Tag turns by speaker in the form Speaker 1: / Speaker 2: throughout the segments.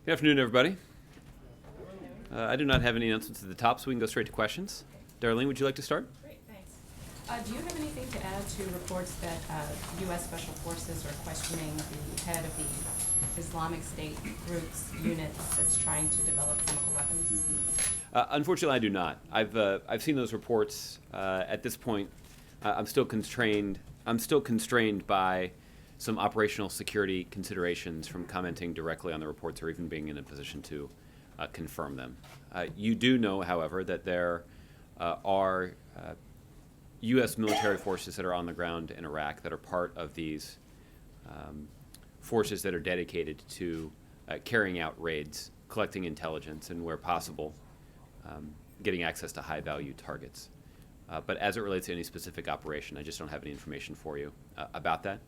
Speaker 1: Good afternoon, everybody. I do not have any announcements at the top, so we can go straight to questions. Darlene, would you like to start?
Speaker 2: Great, thanks. Do you have anything to add to reports that U.S. Special Forces are questioning the head of the Islamic State group's unit that's trying to develop chemical weapons?
Speaker 1: Unfortunately, I do not. I've seen those reports. At this point, I'm still constrained by some operational security considerations from commenting directly on the reports or even being in a position to confirm them. You do know, however, that there are U.S. military forces that are on the ground in Iraq that are part of these forces that are dedicated to carrying out raids, collecting intelligence, and where possible, getting access to high-value targets. But as it relates to any specific operation, I just don't have any information for you about that.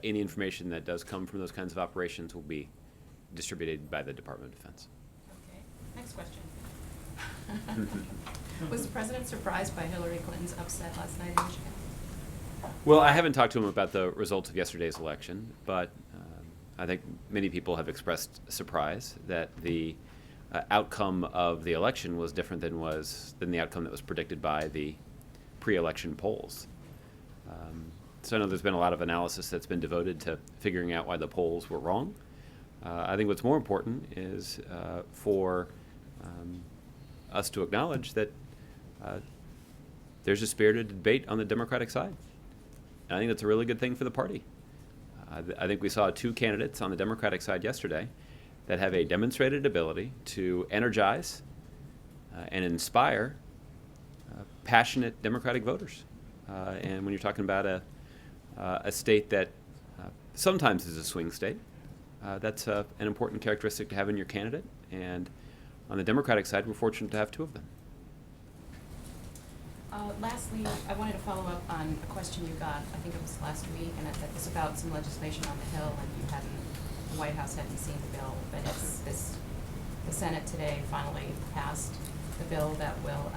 Speaker 1: Any information that does come from those kinds of operations will be distributed by the Department of Defense.
Speaker 2: Okay, next question. Was the president surprised by Hillary Clinton's upset last night in Michigan?
Speaker 1: Well, I haven't talked to him about the results of yesterday's election, but I think many people have expressed surprise that the outcome of the election was different than the outcome that was predicted by the pre-election polls. So I know there's been a lot of analysis that's been devoted to figuring out why the polls were wrong. I think what's more important is for us to acknowledge that there's a spirited debate on the Democratic side. And I think that's a really good thing for the party. I think we saw two candidates on the Democratic side yesterday that have a demonstrated ability to energize and inspire passionate Democratic voters. And when you're talking about a state that sometimes is a swing state, that's an important characteristic to have in your candidate. And on the Democratic side, we're fortunate to have two of them.
Speaker 2: Lastly, I wanted to follow up on a question you got, I think it was last week, and it was about some legislation on the Hill, and the White House hadn't seen the bill, but the Senate today finally passed the bill that will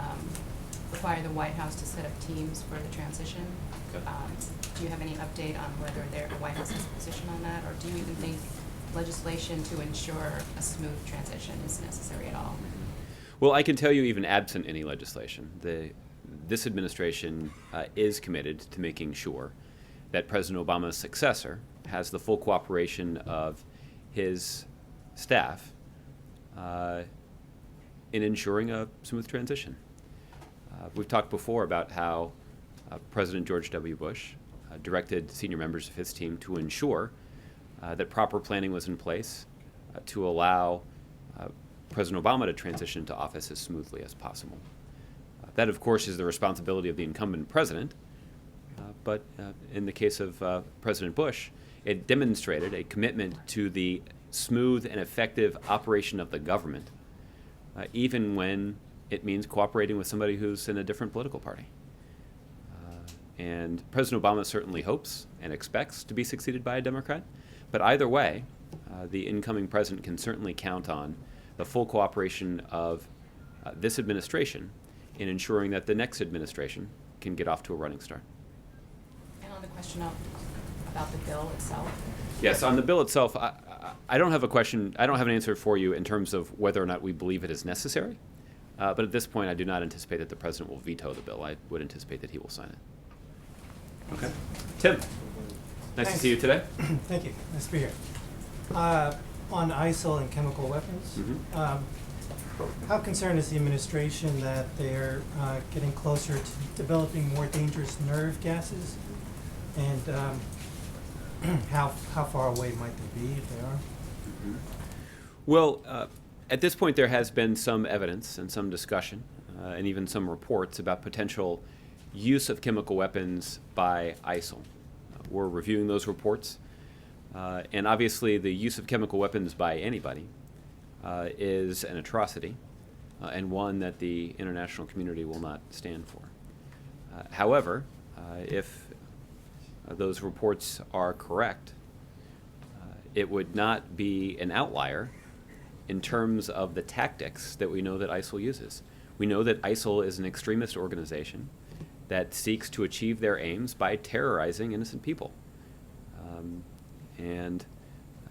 Speaker 2: require the White House to set up teams for the transition.
Speaker 1: Okay.
Speaker 2: Do you have any update on whether the White House has a position on that, or do you even think legislation to ensure a smooth transition is necessary at all?
Speaker 1: Well, I can tell you, even absent any legislation, this administration is committed to making sure that President Obama's successor has the full cooperation of his staff in ensuring a smooth transition. We've talked before about how President George W. Bush directed senior members of his team to ensure that proper planning was in place to allow President Obama to transition to office as smoothly as possible. That, of course, is the responsibility of the incumbent president, but in the case of President Bush, it demonstrated a commitment to the smooth and effective operation of the government, even when it means cooperating with somebody who's in a different political party. And President Obama certainly hopes and expects to be succeeded by a Democrat, but either way, the incoming president can certainly count on the full cooperation of this administration in ensuring that the next administration can get off to a running start.
Speaker 2: And on the question about the bill itself?
Speaker 1: Yes, on the bill itself, I don't have a question. I don't have an answer for you in terms of whether or not we believe it is necessary. But at this point, I do not anticipate that the president will veto the bill. I would anticipate that he will sign it. Okay. Tim, nice to see you today.
Speaker 3: Thank you. Nice to be here. On ISIL and chemical weapons, how concerned is the administration that they're getting closer to developing more dangerous nerve gases? And how far away might they be if they are?
Speaker 1: Well, at this point, there has been some evidence and some discussion and even some reports about potential use of chemical weapons by ISIL. We're reviewing those reports. And obviously, the use of chemical weapons by anybody is an atrocity and one that the international community will not stand for. However, if those reports are correct, it would not be an outlier in terms of the tactics that we know that ISIL uses. We know that ISIL is an extremist organization that seeks to achieve their aims by terrorizing innocent people. And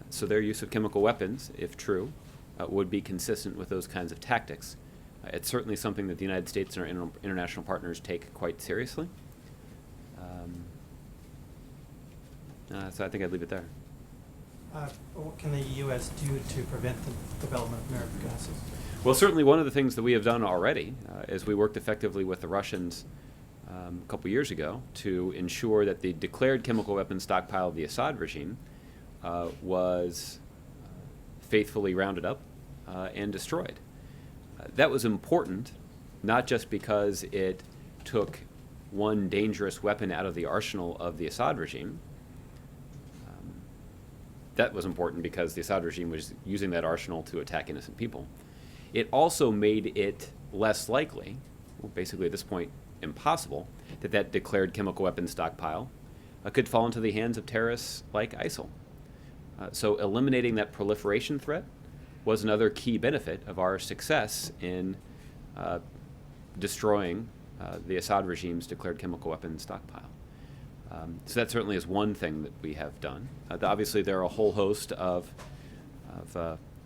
Speaker 1: so their use of chemical weapons, if true, would be consistent with those kinds of tactics. It's certainly something that the United States and our international partners take quite seriously. So I think I'd leave it there.
Speaker 3: What can the U.S. do to prevent the development of muriatic gases?
Speaker 1: Well, certainly one of the things that we have done already is we worked effectively with the Russians a couple years ago to ensure that the declared chemical weapons stockpile of the Assad regime was faithfully rounded up and destroyed. That was important, not just because it took one dangerous weapon out of the arsenal of the Assad regime. That was important because the Assad regime was using that arsenal to attack innocent people. It also made it less likely, well, basically at this point impossible, that that declared chemical weapons stockpile could fall into the hands of terrorists like ISIL. So eliminating that proliferation threat was another key benefit of our success in destroying the Assad regime's declared chemical weapons stockpile. So that certainly is one thing that we have done. Obviously, there are a whole host of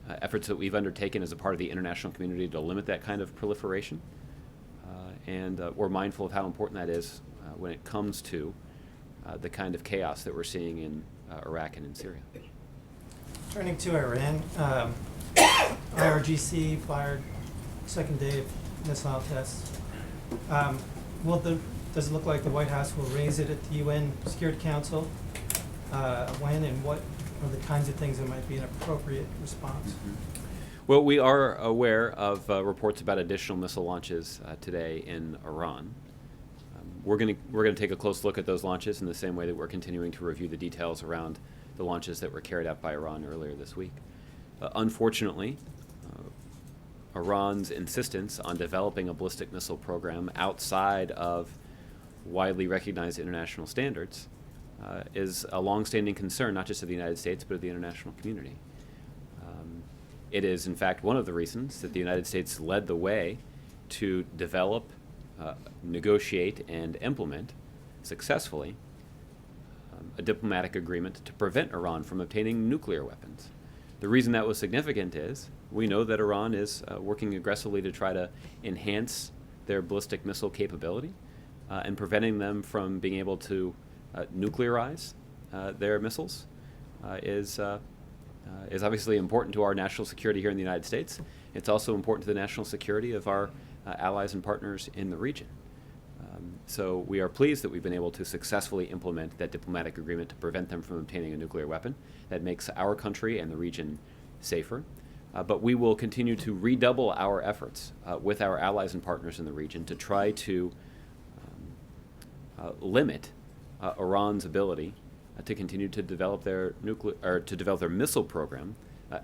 Speaker 1: efforts that we've undertaken as a part of the international community to limit that kind of proliferation. And we're mindful of how important that is when it comes to the kind of chaos that we're seeing in Iraq and in Syria.
Speaker 3: Turning to Iran, IRGC fired second day of missile tests. Does it look like the White House will raise it at the UN Security Council? When and what are the kinds of things that might be an appropriate response?
Speaker 1: Mm-hmm. Well, we are aware of reports about additional missile launches today in Iran. We're going to take a close look at those launches in the same way that we're continuing to review the details around the launches that were carried out by Iran earlier this week. Unfortunately, Iran's insistence on developing a ballistic missile program outside of widely recognized international standards is a longstanding concern, not just of the United States, but of the international community. It is, in fact, one of the reasons that the United States led the way to develop, negotiate, and implement successfully a diplomatic agreement to prevent Iran from obtaining nuclear weapons. The reason that was significant is we know that Iran is working aggressively to try to enhance their ballistic missile capability and preventing them from being able to nuclearize their missiles is obviously important to our national security here in the United States. It's also important to the national security of our allies and partners in the region. So we are pleased that we've been able to successfully implement that diplomatic agreement to prevent them from obtaining a nuclear weapon. That makes our country and the region safer. But we will continue to redouble our efforts with our allies and partners in the region to try to limit Iran's ability to continue to develop their missile program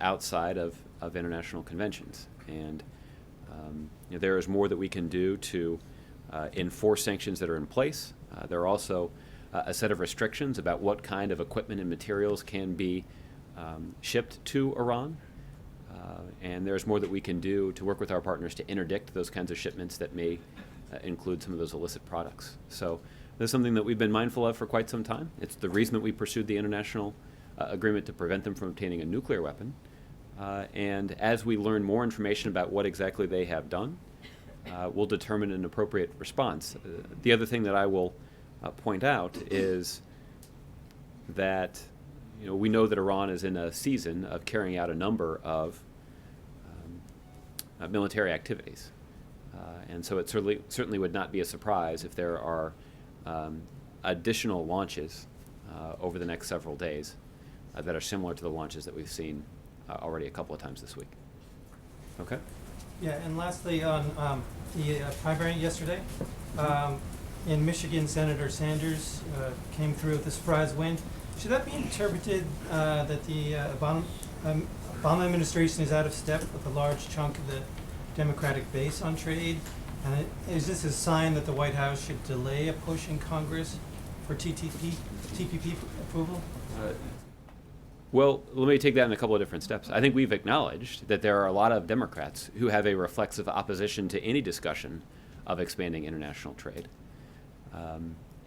Speaker 1: outside of international conventions. And there is more that we can do to enforce sanctions that are in place. There are also a set of restrictions about what kind of equipment and materials can be shipped to Iran. And there's more that we can do to work with our partners to interdict those kinds of shipments that may include some of those illicit products. So this is something that we've been mindful of for quite some time. It's the reason that we pursued the international agreement to prevent them from obtaining a nuclear weapon. And as we learn more information about what exactly they have done, we'll determine an appropriate response. The other thing that I will point out is that we know that Iran is in a season of carrying out a number of military activities. And so it certainly would not be a surprise if there are additional launches over the next several days that are similar to the launches that we've seen already a couple of times this week. Okay?
Speaker 3: Yeah, and lastly, on the primary yesterday, in Michigan, Senator Sanders came through with a surprise win. Should that be interpreted that the Obama administration is out of step with a large chunk of the Democratic base on trade? And is this a sign that the White House should delay a push in Congress for TPP approval?
Speaker 1: Well, let me take that in a couple of different steps. I think we've acknowledged that there are a lot of Democrats who have a reflexive opposition to any discussion of expanding international trade.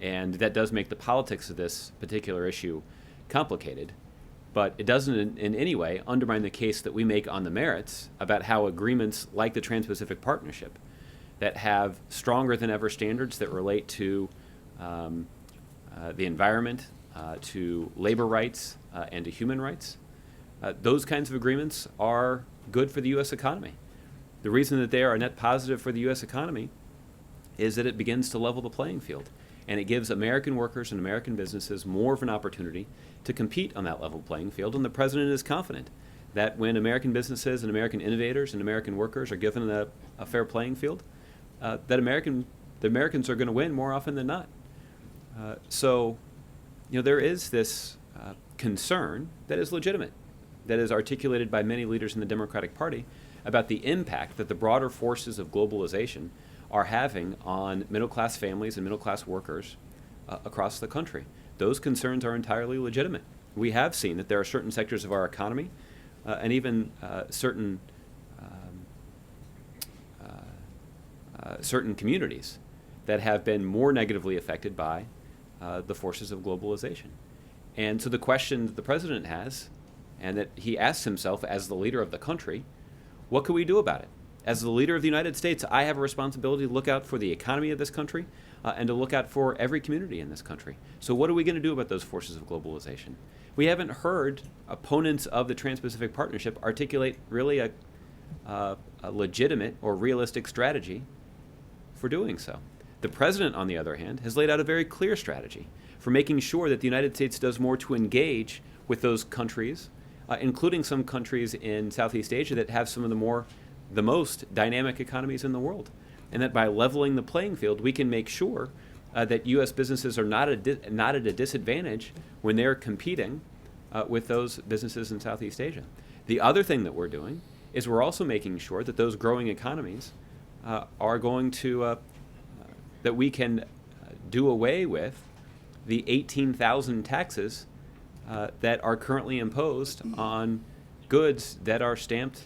Speaker 1: And that does make the politics of this particular issue complicated. But it doesn't in any way undermine the case that we make on the merits about how agreements like the Trans-Pacific Partnership that have stronger than ever standards that relate to the environment, to labor rights, and to human rights, those kinds of agreements are good for the U.S. economy. The reason that they are a net positive for the U.S. economy is that it begins to level the playing field, and it gives American workers and American businesses more of an opportunity to compete on that level playing field. And the president is confident that when American businesses and American innovators and American workers are given a fair playing field, that the Americans are going to win more often than not. So, there is this concern that is legitimate, that is articulated by many leaders in the Democratic Party about the impact that the broader forces of globalization are having on middle-class families and middle-class workers across the country. Those concerns are entirely legitimate. We have seen that there are certain sectors of our economy and even certain communities that have been more negatively affected by the forces of globalization. And so the question that the president has, and that he asks himself as the leader of the country, what can we do about it? As the leader of the United States, I have a responsibility to look out for the economy of this country and to look out for every community in this country. So what are we going to do about those forces of globalization? We haven't heard opponents of the Trans-Pacific Partnership articulate really a legitimate or realistic strategy for doing so. The president, on the other hand, has laid out a very clear strategy for making sure that the United States does more to engage with those countries, including some countries in Southeast Asia that have some of the most dynamic economies in the world. And that by leveling the playing field, we can make sure that U.S. businesses are not at a disadvantage when they're competing with those businesses in Southeast Asia. The other thing that we're doing is we're also making sure that those growing economies are going to, that we can do away with the 18,000 taxes that are currently imposed on goods that are stamped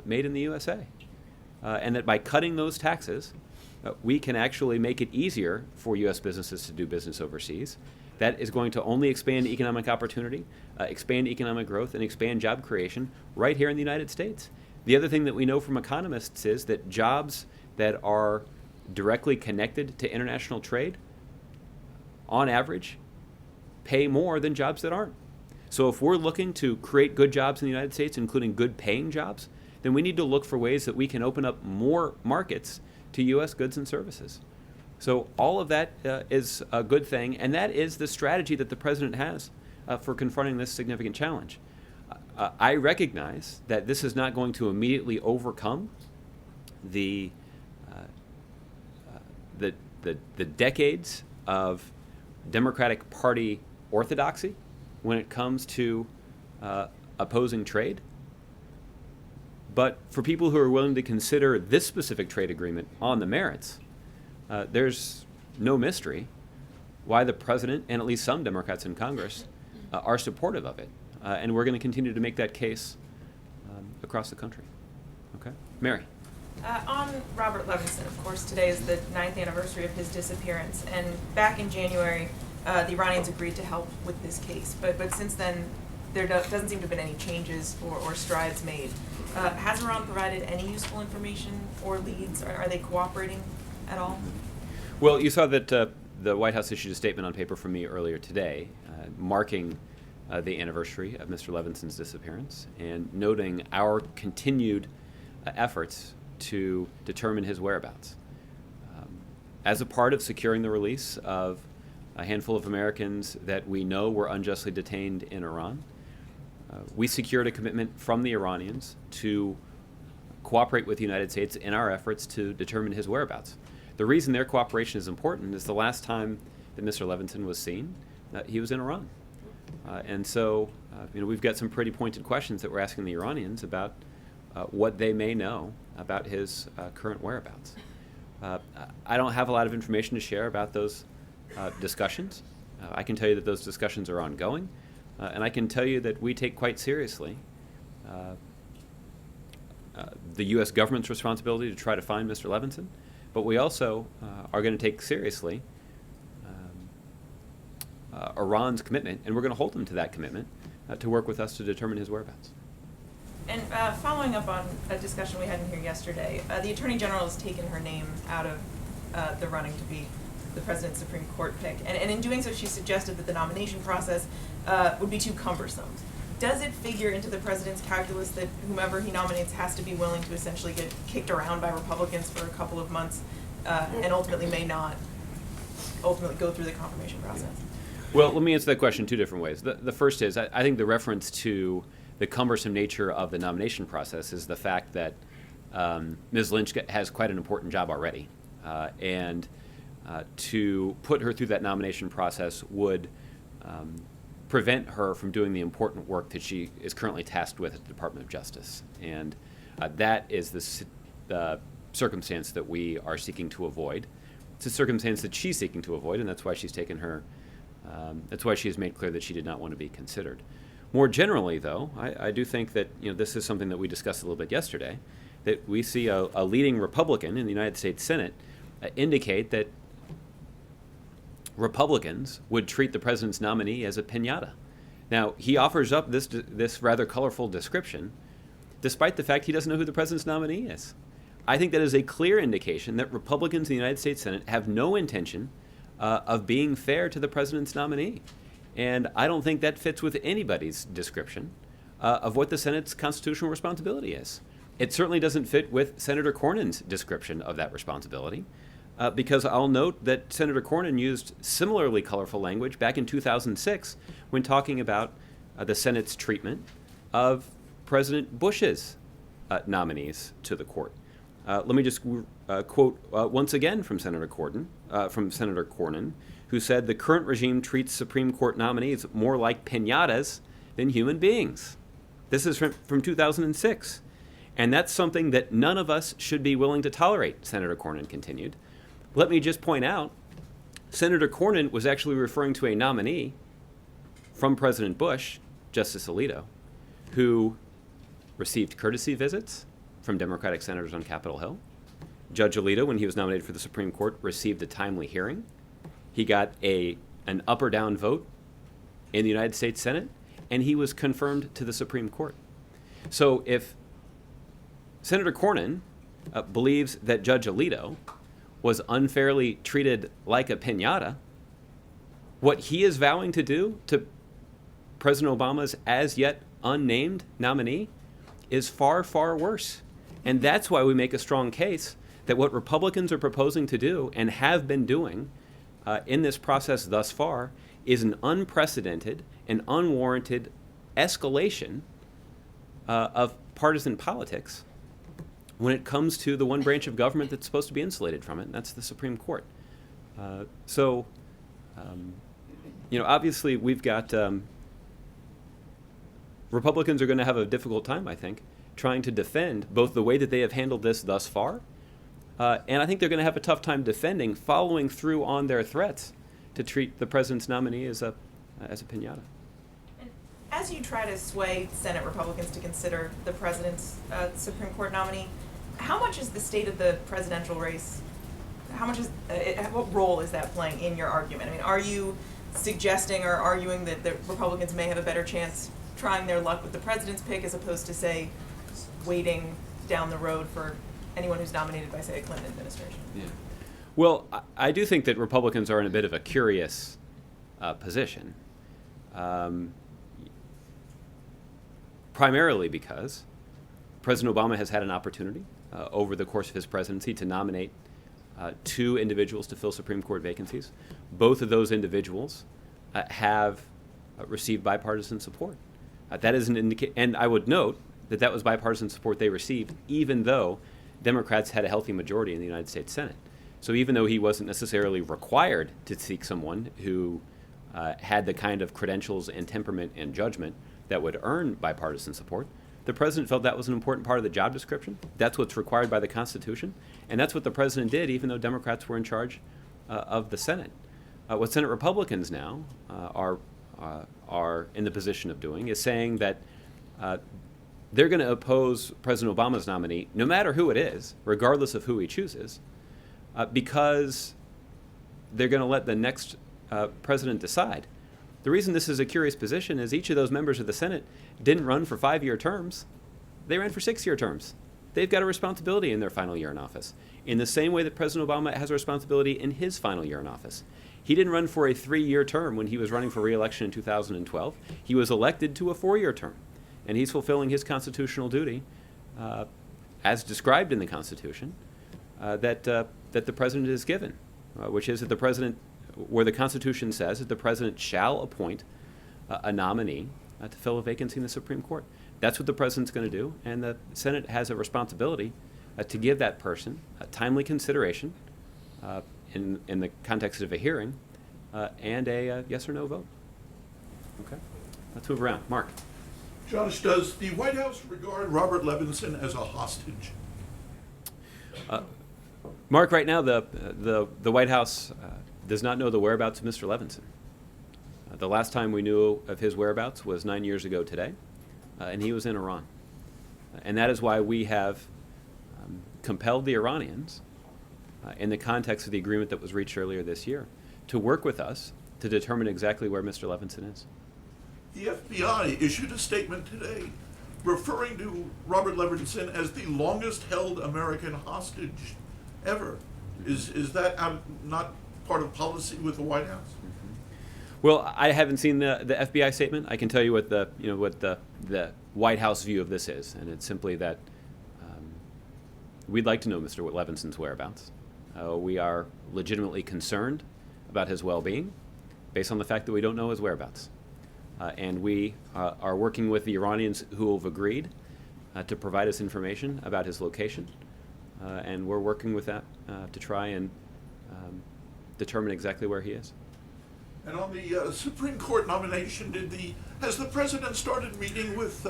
Speaker 1: made in the USA. And that by cutting those taxes, we can actually make it easier for U.S. businesses to do business overseas. That is going to only expand economic opportunity, expand economic growth, and expand job creation right here in the United States. The other thing that we know from economists is that jobs that are directly connected to international trade, on average, pay more than jobs that aren't. So if we're looking to create good jobs in the United States, including good paying jobs, then we need to look for ways that we can open up more markets to U.S. goods and services. So all of that is a good thing, and that is the strategy that the president has for confronting this significant challenge. I recognize that this is not going to immediately overcome the decades of Democratic Party orthodoxy when it comes to opposing trade. But for people who are willing to consider this specific trade agreement on the merits, there's no mystery why the president and at least some Democrats in Congress are supportive of it. And we're going to continue to make that case across the country. Okay? Mary.
Speaker 4: On Robert Levinson, of course, today is the 9th anniversary of his disappearance. And back in January, the Iranians agreed to help with this case. But since then, there doesn't seem to have been any changes or strides made. Has Iran provided any useful information or leads? Are they cooperating at all?
Speaker 1: Well, you saw that the White House issued a statement on paper from me earlier today, marking the anniversary of Mr. Levinson's disappearance and noting our continued efforts to determine his whereabouts. As a part of securing the release of a handful of Americans that we know were unjustly detained in Iran, we secured a commitment from the Iranians to cooperate with the United States in our efforts to determine his whereabouts. The reason their cooperation is important is the last time that Mr. Levinson was seen, he was in Iran. And so, we've got some pretty pointed questions that we're asking the Iranians about what they may know about his current whereabouts. I don't have a lot of information to share about those discussions. I can tell you that those discussions are ongoing, and I can tell you that we take quite seriously the U.S. government's responsibility to try to find Mr. Levinson, but we also are going to take seriously Iran's commitment, and we're going to hold them to that commitment, to work with us to determine his whereabouts.
Speaker 4: And following up on a discussion we had in here yesterday, the Attorney General has taken her name out of the running to be the President's Supreme Court pick. And in doing so, she suggested that the nomination process would be too cumbersome. Does it figure into the President's calculus that whomever he nominates has to be willing to essentially get kicked around by Republicans for a couple of months and ultimately may not ultimately go through the confirmation process?
Speaker 1: Well, let me answer that question two different ways. The first is, I think the reference to the cumbersome nature of the nomination process is the fact that Ms. Lynch has quite an important job already. And to put her through that nomination process would prevent her from doing the important work that she is currently tasked with at the Department of Justice. And that is the circumstance that we are seeking to avoid. It's a circumstance that she's seeking to avoid, and that's why she's taken her, that's why she has made clear that she did not want to be considered. More generally, though, I do think that this is something that we discussed a little bit yesterday, that we see a leading Republican in the United States Senate indicate that Republicans would treat the president's nominee as a piñata. Now, he offers up this rather colorful description, despite the fact he doesn't know who the president's nominee is. I think that is a clear indication that Republicans in the United States Senate have no intention of being fair to the president's nominee. And I don't think that fits with anybody's description of what the Senate's constitutional responsibility is. It certainly doesn't fit with Senator Cornyn's description of that responsibility, because I'll note that Senator Cornyn used similarly colorful language back in 2006 when talking about the Senate's treatment of President Bush's nominees to the court. Let me just quote once again from Senator Cornyn, who said the current regime treats Supreme Court nominees more like piñatas than human beings. This is from 2006. And that's something that none of us should be willing to tolerate, Senator Cornyn continued. Let me just point out, Senator Cornyn was actually referring to a nominee from President Bush, Justice Alito, who received courtesy visits from Democratic senators on Capitol Hill. Judge Alito, when he was nominated for the Supreme Court, received a timely hearing. He got an up or down vote in the United States Senate, and he was confirmed to the Supreme Court. So if Senator Cornyn believes that Judge Alito was unfairly treated like a piñata, what he is vowing to do to President Obama's as yet unnamed nominee is far, far worse. And that's why we make a strong case that what Republicans are proposing to do and have been doing in this process thus far is an unprecedented and unwarranted escalation of partisan politics when it comes to the one branch of government that's supposed to be insulated from it, and that's the Supreme Court. Obviously we've got Republicans are going to have a difficult time, I think, trying to defend both the way that they have handled this thus far, and I think they're going to have a tough time defending following through on their threats to treat the president's nominee as a piñata.
Speaker 4: And as you try to sway Senate Republicans to consider the president's Supreme Court nominee, how much is the state of the presidential race, what role is that playing in your argument? I mean, are you suggesting or arguing that the Republicans may have a better chance trying their luck with the president's pick as opposed to, say, waiting down the road for anyone who's nominated by, say, a Clinton administration?
Speaker 1: Yeah. Well, I do think that Republicans are in a bit of a curious position, primarily because President Obama has had an opportunity over the course of his presidency to nominate two individuals to fill Supreme Court vacancies. Both of those individuals have received bipartisan support. That is an indication, and I would note that that was bipartisan support they received, even though Democrats had a healthy majority in the United States Senate. So even though he wasn't necessarily required to seek someone who had the kind of credentials and temperament and judgment that would earn bipartisan support, the president felt that was an important part of the job description. That's what's required by the Constitution, and that's what the president did, even though Democrats were in charge of the Senate. What Senate Republicans now are in the position of doing is saying that they're going to oppose President Obama's nominee, no matter who it is, regardless of who he chooses, because they're going to let the next president decide. The The reason this is a curious position is each of those members of the Senate didn't run for 5-year terms. They ran for 6-year terms. They've got a responsibility in their final year in office, in the same way that President Obama has a responsibility in his final year in office. He didn't run for a 3-year term when he was running for re-election in 2012. He was elected to a 4-year term, and he's fulfilling his constitutional duty, as described in the Constitution, that the president is given, which is that the president, where the Constitution says that the president shall appoint a nominee to fill a vacancy in the Supreme Court. That's what the president's going to do, and the Senate has a responsibility to give that person a timely consideration in the context of a hearing and a yes or no vote. Okay, let's move around. Mark.
Speaker 5: Josh, does the White House regard Robert Levinson as a hostage?
Speaker 1: Mark, right now the White House does not know the whereabouts of Mr. Levinson. The last time we knew of his whereabouts was 9 years ago today, and he was in Iran. And that is why we have compelled the Iranians, in the context of the agreement that was reached earlier this year, to work with us to determine exactly where Mr. Levinson is.
Speaker 5: The FBI issued a statement today referring to Robert Levinson as the longest held American hostage ever. Is that not part of policy with the White House?
Speaker 1: Well, I haven't seen the FBI statement. I can tell you what the White House view of this is, and it's simply that we'd like to know Mr. Levinson's whereabouts. We are legitimately concerned about his well-being, based on the fact that we don't know his whereabouts, and we are working with the Iranians who have agreed to provide us information about his location, and we're working with that to try and determine exactly where he is.
Speaker 5: And on the Supreme Court nomination, has the president started meeting with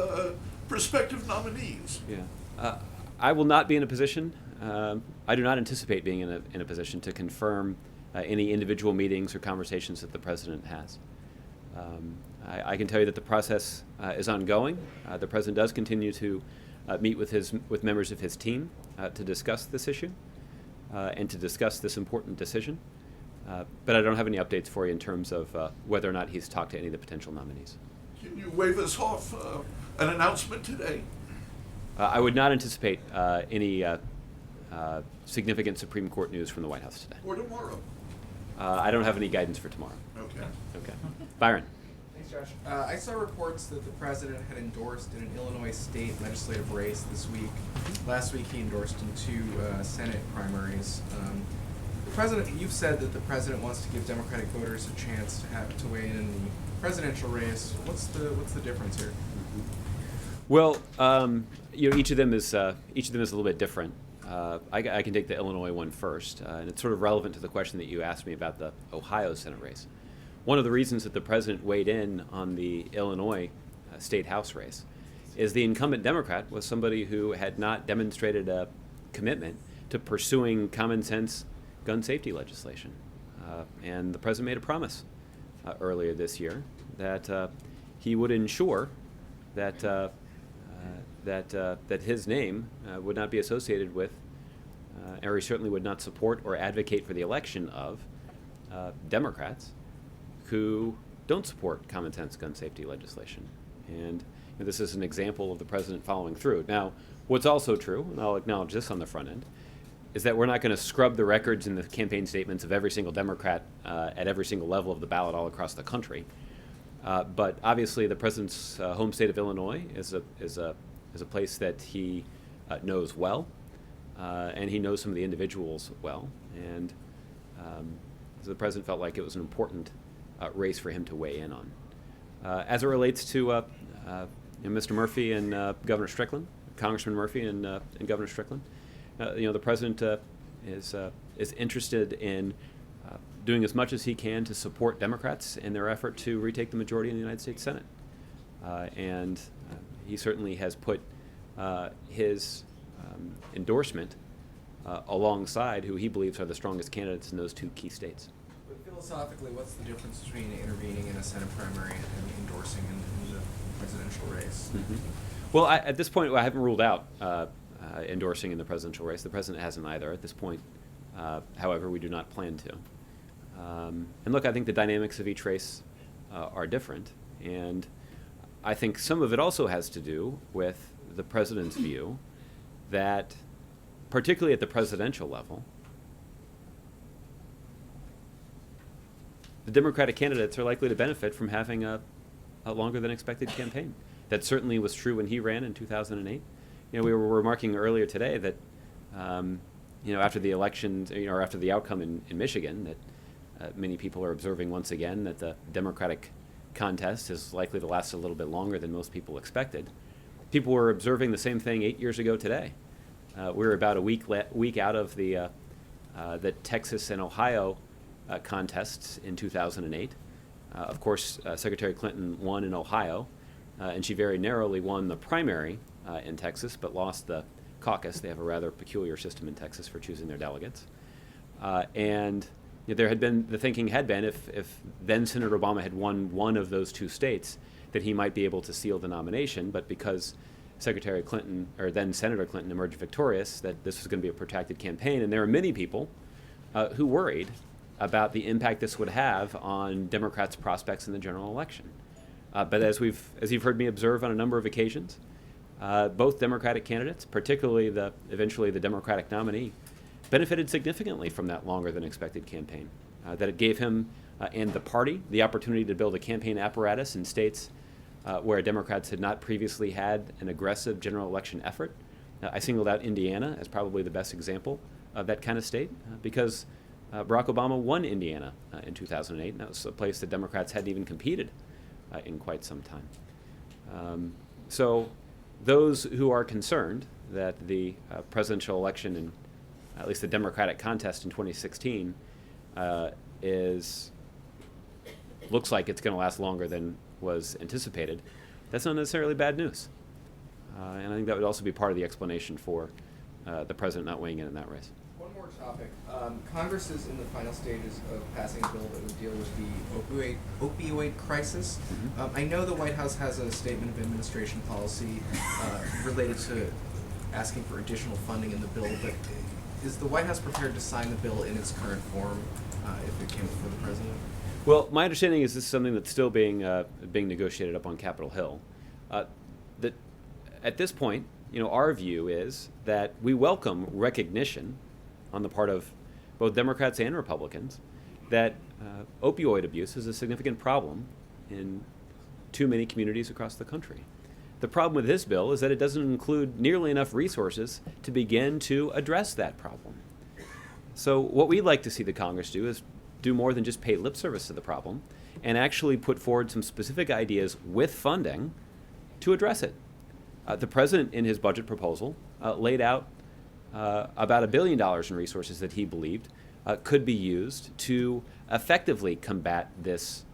Speaker 5: prospective nominees?
Speaker 1: Yeah, I will not be in a position. I do not anticipate being in a position to confirm any individual meetings or conversations that the president has. I can tell you that the process is ongoing. The president does continue to meet with members of his team to discuss this issue and to discuss this important decision. But I don't have any updates for you in terms of whether or not he's talked to any of the potential nominees.
Speaker 5: Can you wave us off an announcement today?
Speaker 1: I would not anticipate any significant Supreme Court news from the White House today.
Speaker 5: Or tomorrow?
Speaker 1: I don't have any guidance for tomorrow.
Speaker 5: Okay.
Speaker 1: Okay. Byron.
Speaker 6: Thanks, Josh. I saw reports that the president had endorsed in an Illinois state legislative race this week. Last week he endorsed in 2 Senate primaries. The president, you've said that the president wants to give Democratic voters a chance to weigh in the presidential race. What's the difference here?
Speaker 1: Well, each of them is a little bit different. I can take the Illinois one first, and it's sort of relevant to the question that you asked me about the Ohio Senate race. One of the reasons that the president weighed in on the Illinois state house race is the incumbent Democrat was somebody who had not demonstrated a commitment to pursuing common sense gun safety legislation. And the president made a promise earlier this year that he would ensure that his name would not be associated with, or he certainly would not support or advocate for the election of Democrats who don't support common sense gun safety legislation. And this is an example of the president following through. Now, what's also true, and I'll acknowledge this on the front end, is that we're not going to scrub the records and the campaign statements of every single Democrat at every single level of the ballot all across the country. But obviously, the president's home state of Illinois is a place that he knows well, and he knows some of the individuals well. And so the president felt like it was an important race for him to weigh in on. As it relates to Mr. Murphy and Governor Strickland, Congressman Murphy and Governor Strickland, the president is interested in doing as much as he can to support Democrats in their effort to retake the majority in the United States Senate. And he certainly has put his endorsement alongside who he believes are the strongest candidates in those 2 key states.
Speaker 6: But philosophically, what's the difference between intervening in a Senate primary and endorsing in the presidential race?
Speaker 1: Mm-hmm. Well, at this point, I haven't ruled out endorsing in the presidential race. The president hasn't either at this point. However, we do not plan to. And look, I think the dynamics of each race are different. And I think some of it also has to do with the president's view that, particularly at the presidential level, the Democratic candidates are likely to benefit from having a longer than expected campaign. That certainly was true when he ran in 2008. We were remarking earlier today that, after the election, or after the outcome in Michigan, that many people are observing once again that the Democratic contest is likely to last a little bit longer than most people expected. People were observing the same thing 8 years ago today. We're about a week out of the Texas and Ohio contests in 2008. Of course, Secretary Clinton won in Ohio, and she very narrowly won the primary in Texas, but lost the caucus. They have a rather peculiar system in Texas for choosing their delegates. And there had been, the thinking had been, if then Senator Obama had won one of those two states, that he might be able to seal the nomination. But because Secretary Clinton, or then Senator Clinton, emerged victorious, that this was going to be a protracted campaign. And there are many people who worried about the impact this would have on Democrats' prospects in the general election. But as you've heard me observe on a number of occasions, both Democratic candidates, particularly eventually the Democratic nominee, benefited significantly from that longer than expected campaign. That it gave him and the party the opportunity to build a campaign apparatus in states where Democrats had not previously had an aggressive general election effort. I singled out Indiana as probably the best example of that kind of state because Barack Obama won Indiana in 2008, and that was a place that Democrats hadn't even competed in quite some time. So those who are concerned that the presidential election and at least the Democratic contest in 2016 looks like it's going to last longer than was anticipated, that's not necessarily bad news. And I think that would also be part of the explanation for the president not weighing in that race.
Speaker 6: One more topic. Congress is in the final stages of passing a bill that would deal with the opioid crisis.
Speaker 1: Mm-hmm.
Speaker 6: I know the White House has a statement of administration policy related to asking for additional funding in the bill, but is the White House prepared to sign the bill in its current form if it came before the president?
Speaker 1: Well, my understanding is this is something that's still being negotiated up on Capitol Hill. That at this point, our view is that we welcome recognition on the part of both Democrats and Republicans that opioid abuse is a significant problem in too many communities across the country. The problem with this bill is that it doesn't include nearly enough resources to begin to address that problem. So what we'd like to see the Congress do is do more than just pay lip service to the problem and actually put forward some specific ideas with funding to address it. The president, in his budget proposal, laid out about $1 billion in resources that he believed could be used to effectively combat this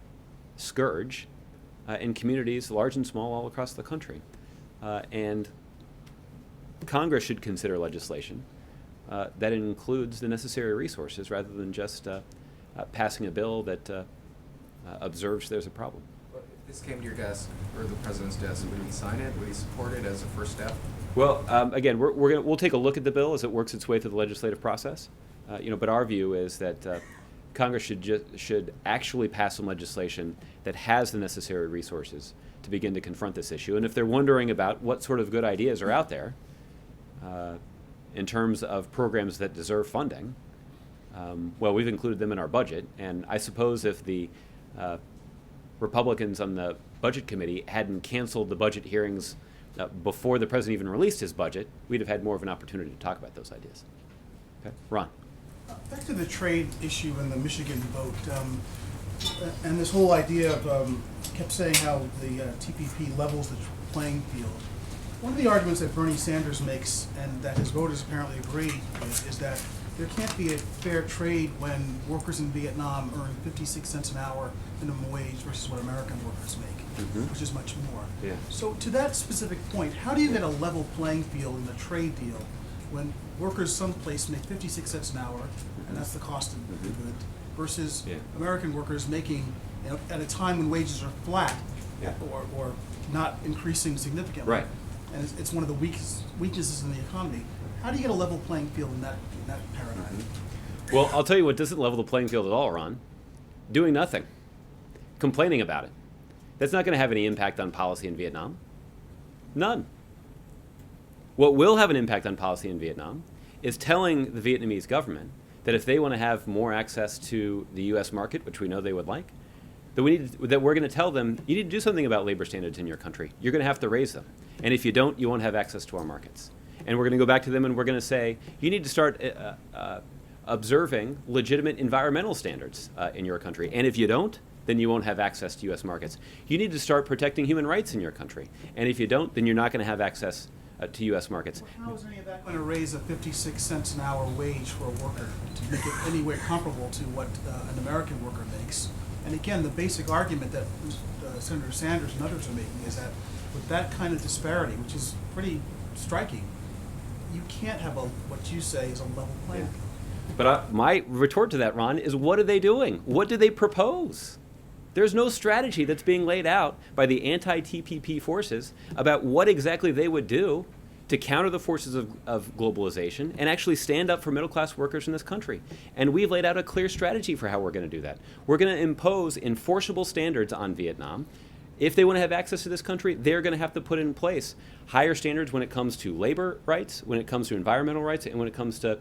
Speaker 1: scourge in communities large and small all across the country. And Congress should consider legislation that includes the necessary resources rather than just passing a bill that observes there's a problem.
Speaker 6: But if this came to your desk or the president's desk, would he sign it? Would he support it as a first step?
Speaker 1: Well, again, we'll take a look at the bill as it works its way through the legislative process. But our view is that Congress should actually pass some legislation that has the necessary resources to begin to confront this issue. And if they're wondering about what sort of good ideas are out there in terms of programs that deserve funding, well, we've included them in our budget. And I suppose if the Republicans on the Budget Committee hadn't canceled the budget hearings before the president even released his budget, we'd have had more of an opportunity to talk about those ideas. Okay, Ron.
Speaker 7: Back to the trade issue in the Michigan vote, and this whole idea of kept saying how the TPP levels the playing field. One of the arguments that Bernie Sanders makes, and that his voters apparently agree with, is that there can't be a fair trade when workers in Vietnam earn 56 cents an hour minimum wage versus what American workers make, which is much more.
Speaker 1: Yeah.
Speaker 7: So to that specific point, how do you get a level playing field in the trade deal when workers someplace make 56 cents an hour, and that's the cost of the good, versus American workers making, at a time when wages are flat or not increasing significantly.
Speaker 1: Right.
Speaker 7: And it's one of the weaknesses in the economy. How do you get a level playing field in that paradigm?
Speaker 1: Well, I'll tell you what doesn't level the playing field at all, Ron. Doing nothing. complaining about it. That's not going to have any impact on policy in Vietnam. None. What will have an impact on policy in Vietnam is telling the Vietnamese government that if they want to have more access to the U.S. market, which we know they would like, that we're going to tell them, you need to do something about labor standards in your country. You're going to have to raise them. And if you don't, you won't have access to our markets. And we're going to go back to them and we're going to say, you need to start observing legitimate environmental standards in your country. And if you don't, then you won't have access to U.S. markets. You need to start protecting human rights in your country. And if you don't, then you're not going to have access to U.S. markets.
Speaker 7: Well, how is any of that going to raise a 56 cents an hour wage for a worker to make it anywhere comparable to what an American worker makes? And again, the basic argument that Senator Sanders and others are making is that with that kind of disparity, which is pretty striking, you can't have what you say is a level playing field.
Speaker 1: But my retort to that, Ron, is what are they doing? What do they propose? There's no strategy that's being laid out by the anti-TPP forces about what exactly they would do to counter the forces of globalization and actually stand up for middle-class workers in this country. And we've laid out a clear strategy for how we're going to do that. We're going to impose enforceable standards on Vietnam. If they want to have access to this country, they're going to have to put in place higher standards when it comes to labor rights, when it comes to environmental rights, and when it comes to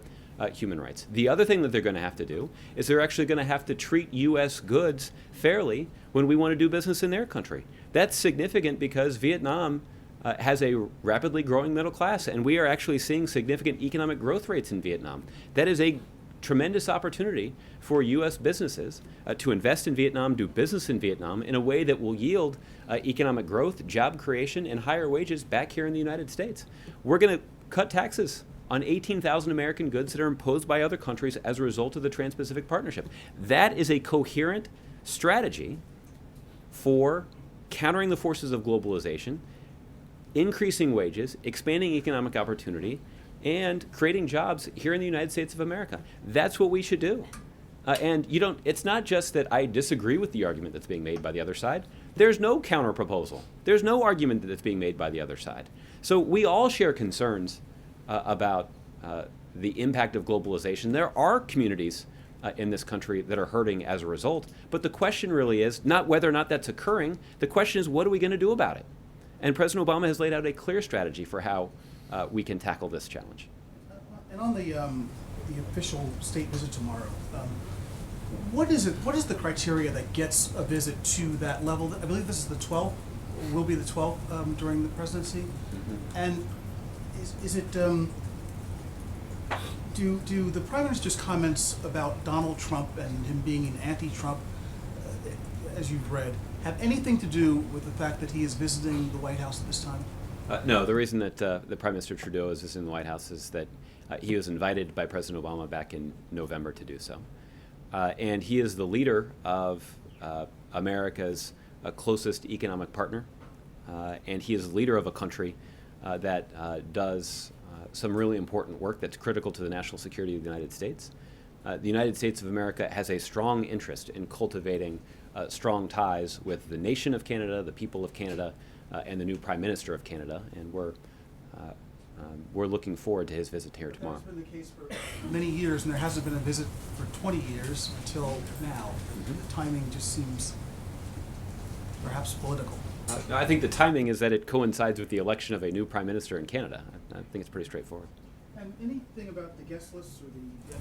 Speaker 1: human rights. The other thing that they're going to have to do is they're actually going to have to treat U.S. goods fairly when we want to do business in their country. That's significant because Vietnam has a rapidly growing middle class, and we are actually seeing significant economic growth rates in Vietnam. That is a tremendous opportunity for U.S. businesses to invest in Vietnam, do business in Vietnam in a way that will yield economic growth, job creation, and higher wages back here in the United States. We're going to cut taxes on 18,000 American goods that are imposed by other countries as a result of the Trans-Pacific Partnership. That is a coherent strategy for countering the forces of globalization, increasing wages, expanding economic opportunity, and creating jobs here in the United States of America. That's what we should do. And it's not just that I disagree with the argument that's being made by the other side. There's no counter proposal. There's no argument that's being made by the other side. So we all share concerns about the impact of globalization. There are communities in this country that are hurting as a result, but the question really is not whether or not that's occurring. The question is, what are we going to do about it? And President Obama has laid out a clear strategy for how we can tackle this challenge.
Speaker 7: And on the official state visit tomorrow, what is it? What is the criteria that gets a visit to that level? I believe this is the 12th, or will be the 12th during the presidency. Mm-hmm. And is it? Do the Prime Minister's comments about Donald Trump and him being an anti-Trump, as you've read, have anything to do with the fact that he is visiting the White House at this time?
Speaker 1: No, the reason that the Prime Minister Trudeau is visiting the White House is that he was invited by President Obama back in November to do so. And he is the leader of America's closest economic partner. And he is the leader of a country that does some really important work that's critical to the national security of the United States. The United States of America has a strong interest in cultivating strong ties with the nation of Canada, the people of Canada, and the new Prime Minister of Canada, and we're looking forward to his visit here tomorrow.
Speaker 7: That's been the case for many years, and there hasn't been a visit for 20 years until now. Mm-hmm. The timing just seems perhaps political.
Speaker 1: I think the timing is that it coincides with the election of a new Prime Minister in Canada. I think it's pretty straightforward.
Speaker 7: And anything about the guest list or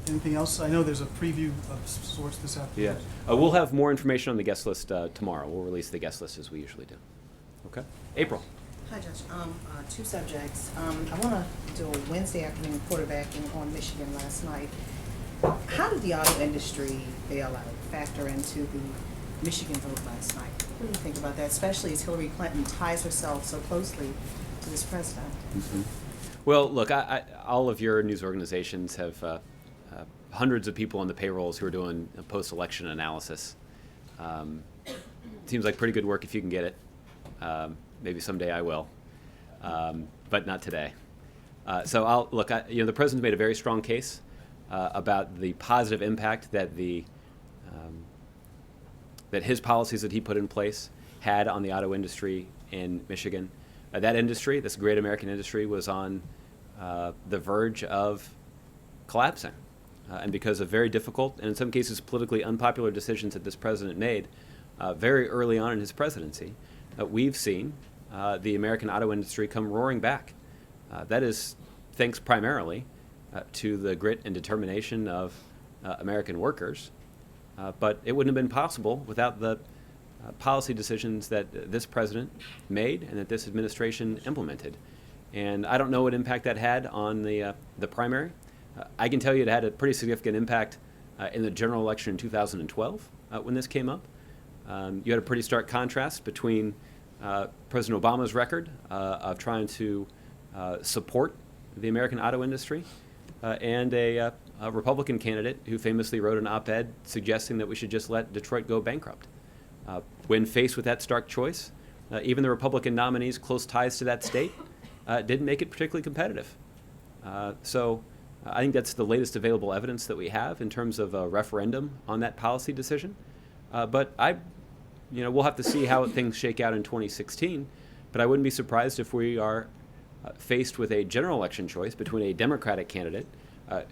Speaker 7: anything else? I know there's a preview of sorts this afternoon.
Speaker 1: Yeah, we'll have more information on the guest list tomorrow. We'll release the guest list as we usually do. Okay, April.
Speaker 8: Hi, Judge. Two subjects. I want to do a Wednesday afternoon quarterbacking on Michigan last night. How did the auto industry bailout factor into the Michigan vote last night? What do you think about that, especially as Hillary Clinton ties herself so closely to this president?
Speaker 1: Mm-hmm. Well, look, all of your news organizations have hundreds of people on the payrolls who are doing post-election analysis. Seems like pretty good work if you can get it. Maybe someday I will, but not today. So I'll look. The president's made a very strong case about the positive impact that that his policies that he put in place had on the auto industry in Michigan. That industry, this great American industry, was on the verge of collapsing, and because of very difficult and in some cases politically unpopular decisions that this president made, very early on in his presidency, we've seen the American auto industry come roaring back. That is thanks primarily to the grit and determination of American workers, but it wouldn't have been possible without the policy decisions that this president made and that this administration implemented. And I don't know what impact that had on the primary. I can tell you it had a pretty significant impact in the general election in 2012 when this came up. You had a pretty stark contrast between President Obama's record of trying to support the American auto industry and a Republican candidate who famously wrote an op-ed suggesting that we should just let Detroit go bankrupt. When faced with that stark choice, even the Republican nominees' close ties to that state didn't make it particularly competitive. So I think that's the latest available evidence that we have in terms of a referendum on that policy decision. But we'll have to see how things shake out in 2016. But I wouldn't be surprised if we are faced with a general election choice between a Democratic candidate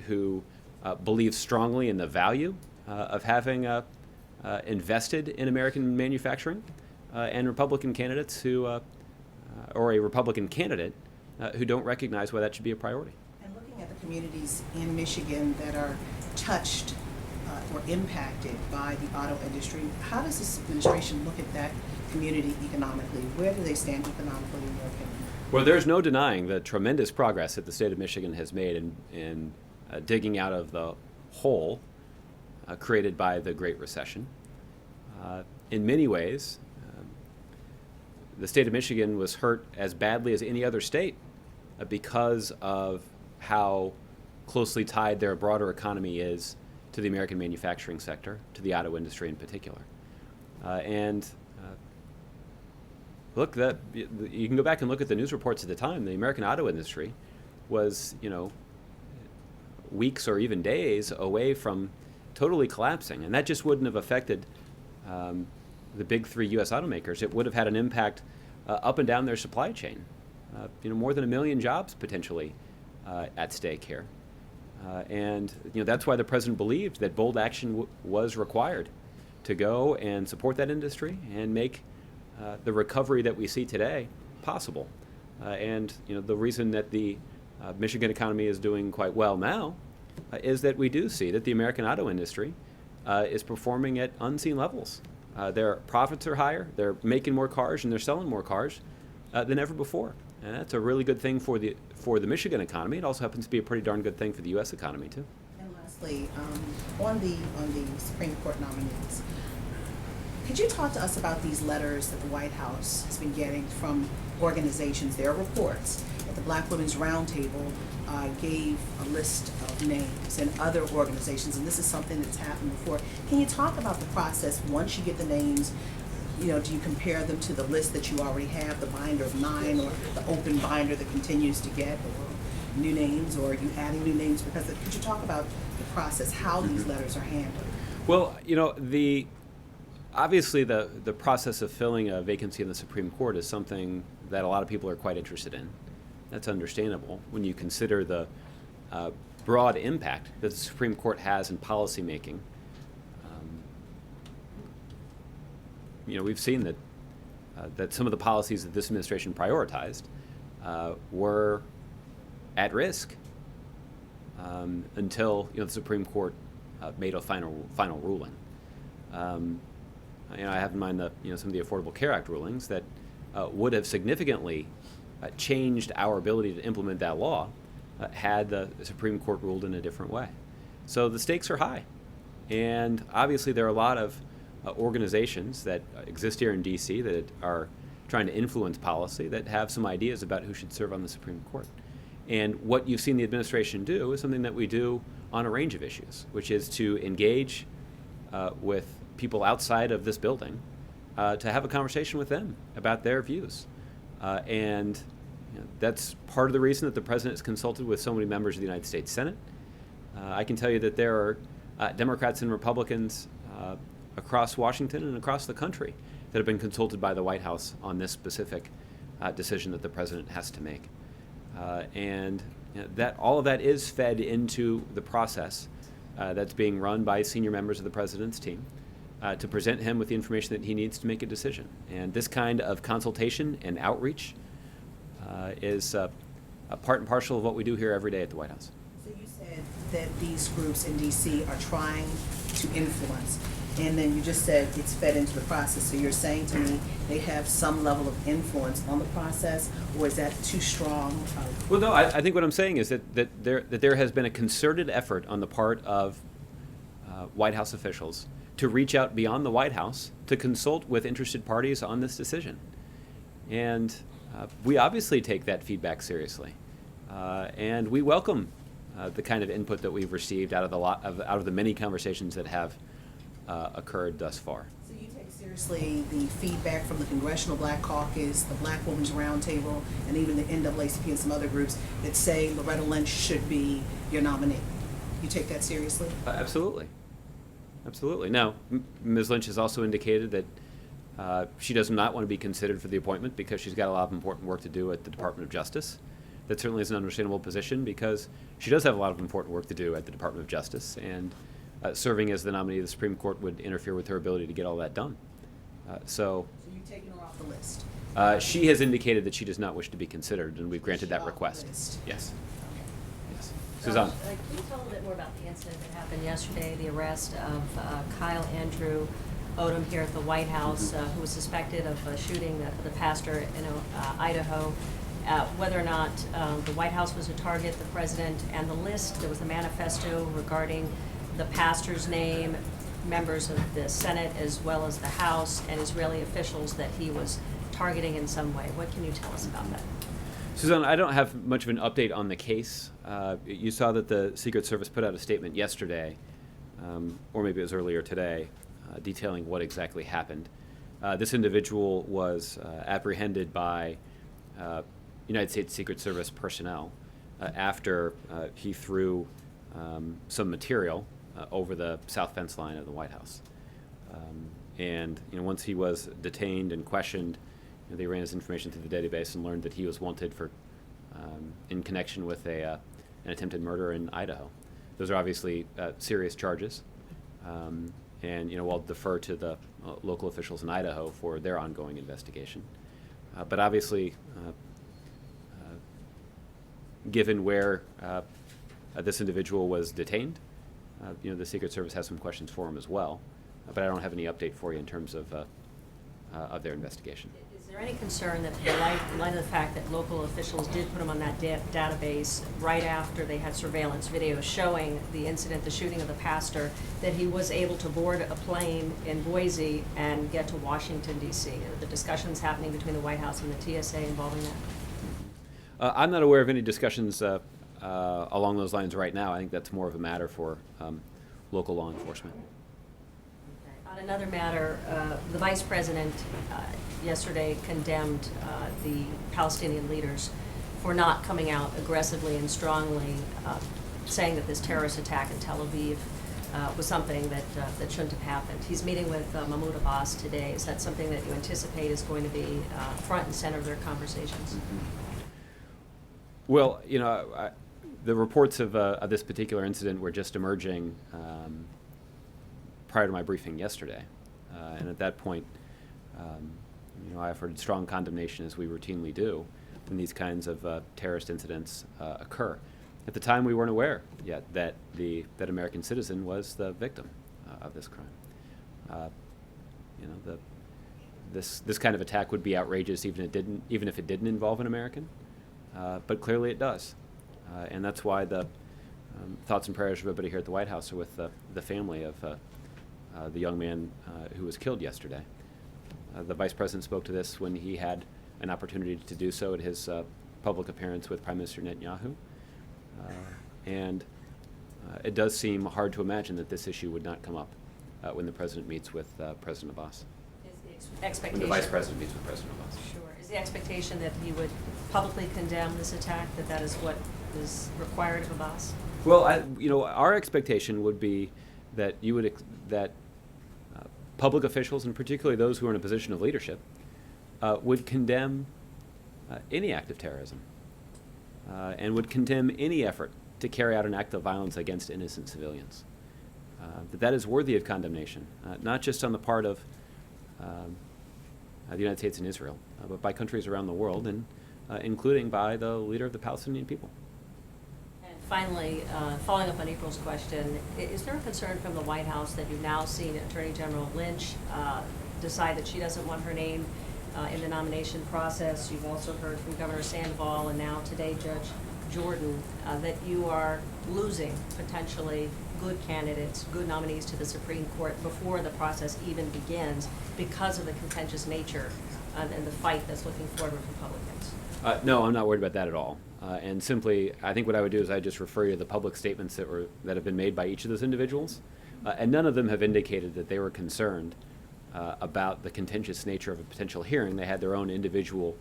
Speaker 1: who believes strongly in the value of having invested in American manufacturing, and Republican candidates who, or a Republican candidate who don't recognize why that should be a priority.
Speaker 8: And looking at the communities in Michigan that are touched or impacted by the auto industry, how does this administration look at that community economically? Where do they stand economically in your opinion?
Speaker 1: Well, there's no denying the tremendous progress that the state of Michigan has made in digging out of the hole created by the Great Recession. In many ways, the state of Michigan was hurt as badly as any other state because of how closely tied their broader economy is to the American manufacturing sector, to the auto industry in particular. Look, you can go back and look at the news reports at the time. The American auto industry was, weeks or even days away from totally collapsing, and that just wouldn't have affected the big three U.S. automakers. It would have had an impact up and down their supply chain. More than 1 million jobs potentially at stake here. That's why the president believed that bold action was required to go and support that industry and make the recovery that we see today possible. The reason that the Michigan economy is doing quite well now is that we do see that the American auto industry is performing at unseen levels. Their profits are higher, they're making more cars, and they're selling more cars than ever before. And that's a really good thing for the Michigan economy. It also happens to be a pretty darn good thing for the U.S. economy, too.
Speaker 8: And lastly, on the Supreme Court nominees, could you talk to us about these letters that the White House has been getting from organizations, their reports, that the Black Women's Roundtable gave a list of names and other organizations, and this is something that's happened before. Can you talk about the process once you get the names? Do you compare them to the list that you already have, the binder of 9, or the open binder that continues to get or new names, or are you adding new names? Because could you talk about the process, how these letters are handled?
Speaker 1: Well, obviously the process of filling a vacancy in the Supreme Court is something that a lot of people are quite interested in. That's understandable when you consider the broad impact that the Supreme Court has in policymaking. We've seen that some of the policies that this administration prioritized were at risk until the Supreme Court made a final ruling. I have in mind some of the Affordable Care Act rulings that would have significantly changed our ability to implement that law had the Supreme Court ruled in a different way. So the stakes are high, and obviously there are a lot of organizations that exist here in D.C. that are trying to influence policy that have some ideas about who should serve on the Supreme Court. And what you've seen the administration do is something that we do on a range of issues, which is to engage with people outside of this building to have a conversation with them about their views. That's part of the reason that the president has consulted with so many members of the United States Senate. I can tell you that there are Democrats and Republicans across Washington and across the country that have been consulted by the White House on this specific decision that the president has to make. That all of that is fed into the process that's being run by senior members of the president's team. to present him with the information that he needs to make a decision. And this kind of consultation and outreach is a part and parcel of what we do here every day at the White House.
Speaker 8: So you said that these groups in DC are trying to influence, and then you just said it's fed into the process. So you're saying to me they have some level of influence on the process, or is that too strong?
Speaker 1: Well, no, I think what I'm saying is that there has been a concerted effort on the part of White House officials to reach out beyond the White House to consult with interested parties on this decision. And we obviously take that feedback seriously. And we welcome the kind of input that we've received out of the many conversations that have occurred thus far.
Speaker 8: So you take seriously the feedback from the Congressional Black Caucus, the Black Women's Roundtable, and even the NAACP and some other groups that say Loretta Lynch should be your nominee. You take that seriously?
Speaker 1: Absolutely. Absolutely. Now, Ms. Lynch has also indicated that she does not want to be considered for the appointment because she's got a lot of important work to do at the Department of Justice. That certainly is an understandable position because she does have a lot of important work to do at the Department of Justice, and serving as the nominee of the Supreme Court would interfere with her ability to get all that done. So
Speaker 8: you've taken her off the list?
Speaker 1: She has indicated that she does not wish to be considered, and we've granted that
Speaker 8: Off the
Speaker 1: request.
Speaker 8: list.
Speaker 1: Yes. Yes.
Speaker 9: So,
Speaker 1: Suzanne.
Speaker 9: can you tell a little bit more about the incident that happened yesterday, the arrest of Kyle Andrew Odom here at the White House, who was suspected of shooting the pastor in Idaho, whether or not the White House was a target, the president, and the list. There was a manifesto regarding the pastor's name, members of the Senate as well as the House, and Israeli officials that he was targeting in some way. What can you tell us about that?
Speaker 1: Suzanne, I don't have much of an update on the case. You saw that the Secret Service put out a statement yesterday, or maybe it was earlier today, detailing what exactly happened. This individual was apprehended by United States Secret Service personnel after he threw some material over the south fence line of the White House. And once he was detained and questioned, they ran his information through the database and learned that he was wanted for in connection with an attempted murder in Idaho. Those are obviously serious charges, and we'll defer to the local officials in Idaho for their ongoing investigation. But obviously, given where this individual was detained, the Secret Service has some questions for him as well. But I don't have any update for you in terms of their investigation.
Speaker 9: Is there any concern that in light of the fact that local officials did put him on that database right after they had surveillance video showing the incident, the shooting of the pastor, that he was able to board a plane in Boise and get to Washington, D.C.? Are the discussions happening between the White House and the TSA involving that?
Speaker 1: I'm not aware of any discussions along those lines right now. I think that's more of a matter for local law enforcement.
Speaker 9: On another matter, the Vice President yesterday condemned the Palestinian leaders for not coming out aggressively and strongly, saying that this terrorist attack in Tel Aviv was something that shouldn't have happened. He's meeting with Mahmoud Abbas today. Is that something that you anticipate is going to be front and center of their conversations?
Speaker 1: Well, the reports of this particular incident were just emerging prior to my briefing yesterday. And at that point, I offered strong condemnation, as we routinely do, when these kinds of terrorist incidents occur. At the time, we weren't aware yet that that American citizen was the victim of this crime. This kind of attack would be outrageous even if it didn't involve an American, but clearly it does. And that's why the thoughts and prayers of everybody here at the White House are with the family of the young man who was killed yesterday. The Vice President spoke to this when he had an opportunity to do so at his public appearance with Prime Minister Netanyahu. And it does seem hard to imagine that this issue would not come up when the President meets with President Abbas.
Speaker 9: Is the expectation...
Speaker 1: When the Vice President meets with President Abbas.
Speaker 9: Sure. Is the expectation that he would publicly condemn this attack, that is what is required of Abbas?
Speaker 1: Well, our expectation would be that public officials, and particularly those who are in a position of leadership, would condemn any act of terrorism and would condemn any effort to carry out an act of violence against innocent civilians. that is worthy of condemnation, not just on the part of the United States and Israel, but by countries around the world, and including by the leader of the Palestinian people.
Speaker 9: And finally, following up on April's question, is there a concern from the White House that you've now seen Attorney General Lynch decide that she doesn't want her name in the nomination process? You've also heard from Governor Sandoval and now today Judge Jordan that you are losing potentially good candidates, good nominees to the Supreme Court before the process even begins because of the contentious nature and the fight that's looking forward with Republicans.
Speaker 1: No, I'm not worried about that at all. And simply, I think what I would do is I just refer you to the public statements that have been made by each of those individuals, and none of them have indicated that they were concerned about the contentious nature of a potential hearing. They had their own individual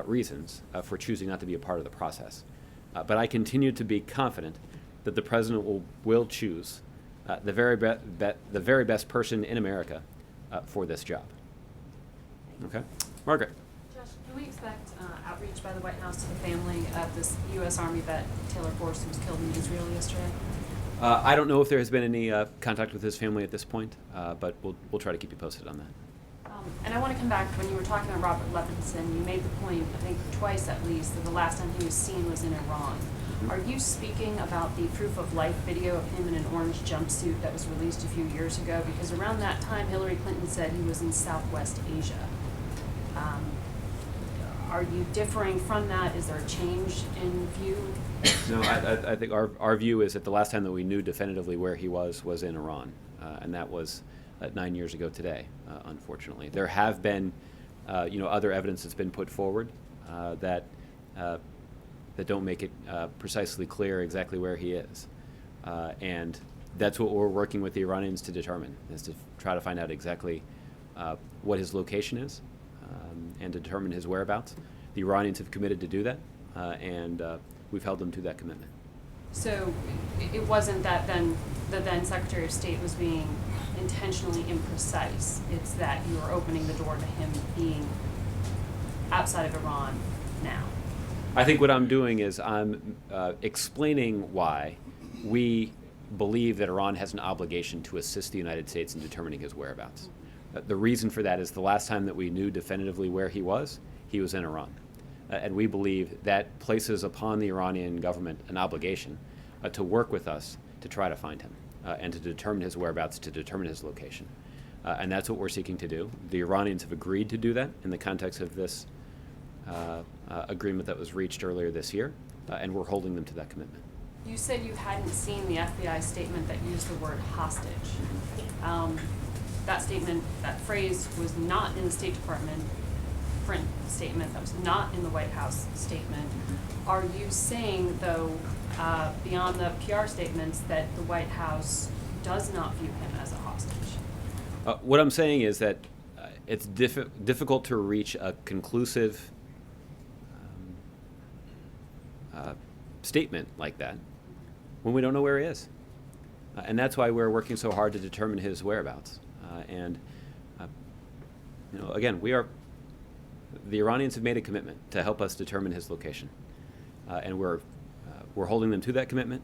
Speaker 1: reasons for choosing not to be a part of the process. But I continue to be confident that the president will choose the very best person in America for this job. Okay, Margaret.
Speaker 2: Josh, can we expect outreach by the White House to the family of this U.S. Army vet, Taylor Force, who was killed in Israel yesterday?
Speaker 1: I don't know if there has been any contact with his family at this point, but we'll try to keep you posted on that.
Speaker 2: And I want to come back, when you were talking about Robert Levinson, you made the point, I think twice at least, that the last time he was seen was in Iran. Are you speaking about the proof of life video of him in an orange jumpsuit that was released a few years ago? Because around that time, Hillary Clinton said he was in Southwest Asia. Are you differing from that? Is there a change in view?
Speaker 1: No, I think our view is that the last time that we knew definitively where he was in Iran, and that was 9 years ago today, unfortunately. There have been, other evidence that's been put forward that don't make it precisely clear exactly where he is. And that's what we're working with the Iranians to determine, is to try to find out exactly what his location is and determine his whereabouts. The Iranians have committed to do that, and we've held them to that commitment.
Speaker 2: So it wasn't that then the then Secretary of State was being intentionally imprecise. It's that you are opening the door to him being outside of Iran now.
Speaker 1: I think what I'm doing is I'm explaining why we believe that Iran has an obligation to assist the United States in determining his whereabouts. The reason for that is the last time that we knew definitively where he was in Iran. And we believe that places upon the Iranian government an obligation to work with us to try to find him and to determine his whereabouts, to determine his location. And that's what we're seeking to do. The Iranians have agreed to do that in the context of this agreement that was reached earlier this year, and we're holding them to that commitment.
Speaker 2: You said you hadn't seen the FBI statement that used the word hostage. That statement, that phrase was not in the State Department print statement, that was not in the White House statement. Are you saying, though, beyond the PR statements, that the White House does not view him as a hostage?
Speaker 1: What I'm saying is that it's difficult to reach a conclusive statement like that when we don't know where he is. And that's why we're working so hard to determine his whereabouts. Again, the Iranians have made a commitment to help us determine his location. And we're holding them to that commitment.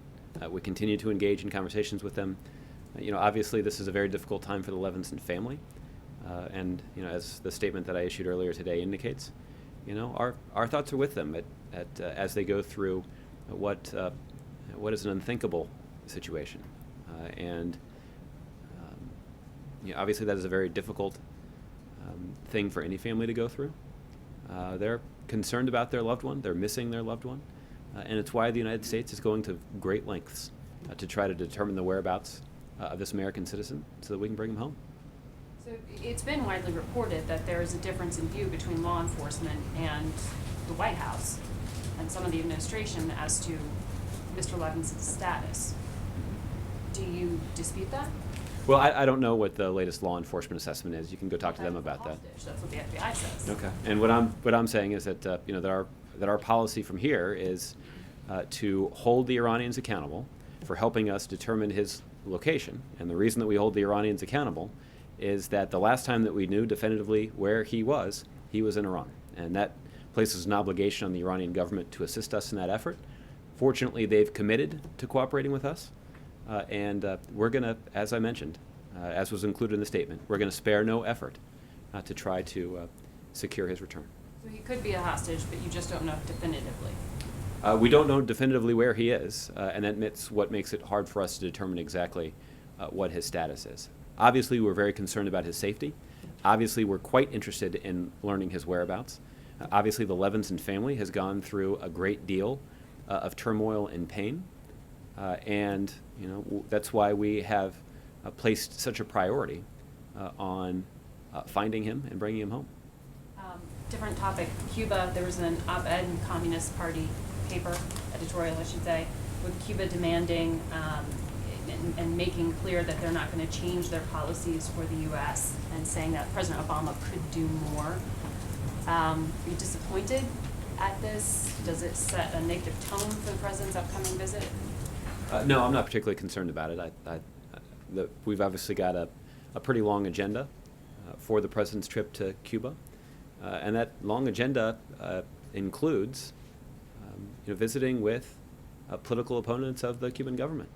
Speaker 1: We continue to engage in conversations with them. Obviously this is a very difficult time for the Levinson family. And as the statement that I issued earlier today indicates, our thoughts are with them as they go through what is an unthinkable situation. Obviously that is a very difficult thing for any family to go through. They're concerned about their loved one. They're missing their loved one. And it's why the United States is going to great lengths to try to determine the whereabouts of this American citizen so that we can bring him home.
Speaker 2: So it's been widely reported that there is a difference in view between law enforcement and the White House and some of the administration as to Mr. Levinson's status. Do you dispute that?
Speaker 1: Well, I don't know what the latest law enforcement assessment is. You can go talk to them about that.
Speaker 2: That's what the FBI says.
Speaker 1: Okay. And what I'm saying is that that our policy from here is to hold the Iranians accountable for helping us determine his location. And the reason that we hold the Iranians accountable is that the last time that we knew definitively where he was in Iran. And that places an obligation on the Iranian government to assist us in that effort. Fortunately, they've committed to cooperating with us. We're going to, as I mentioned, as was included in the statement, we're going to spare no effort to try to secure his return.
Speaker 2: So he could be a hostage, but you just don't know definitively.
Speaker 1: We don't know definitively where he is, and that's what makes it hard for us to determine exactly what his status is. Obviously, we're very concerned about his safety. Obviously, we're quite interested in learning his whereabouts. Obviously, the Levinson family has gone through a great deal of turmoil and pain, and that's why we have placed such a priority on finding him and bringing him home.
Speaker 2: Different topic. Cuba, there was an op-ed in Communist Party paper, editorial I should say, with Cuba demanding and making clear that they're not going to change their policies for the U.S. and saying that President Obama could do more. Are you disappointed at this? Does it set a negative tone for the President's upcoming visit?
Speaker 1: No, I'm not particularly concerned about it. We've obviously got a pretty long agenda for the President's trip to Cuba. And that long agenda includes visiting with political opponents of the Cuban government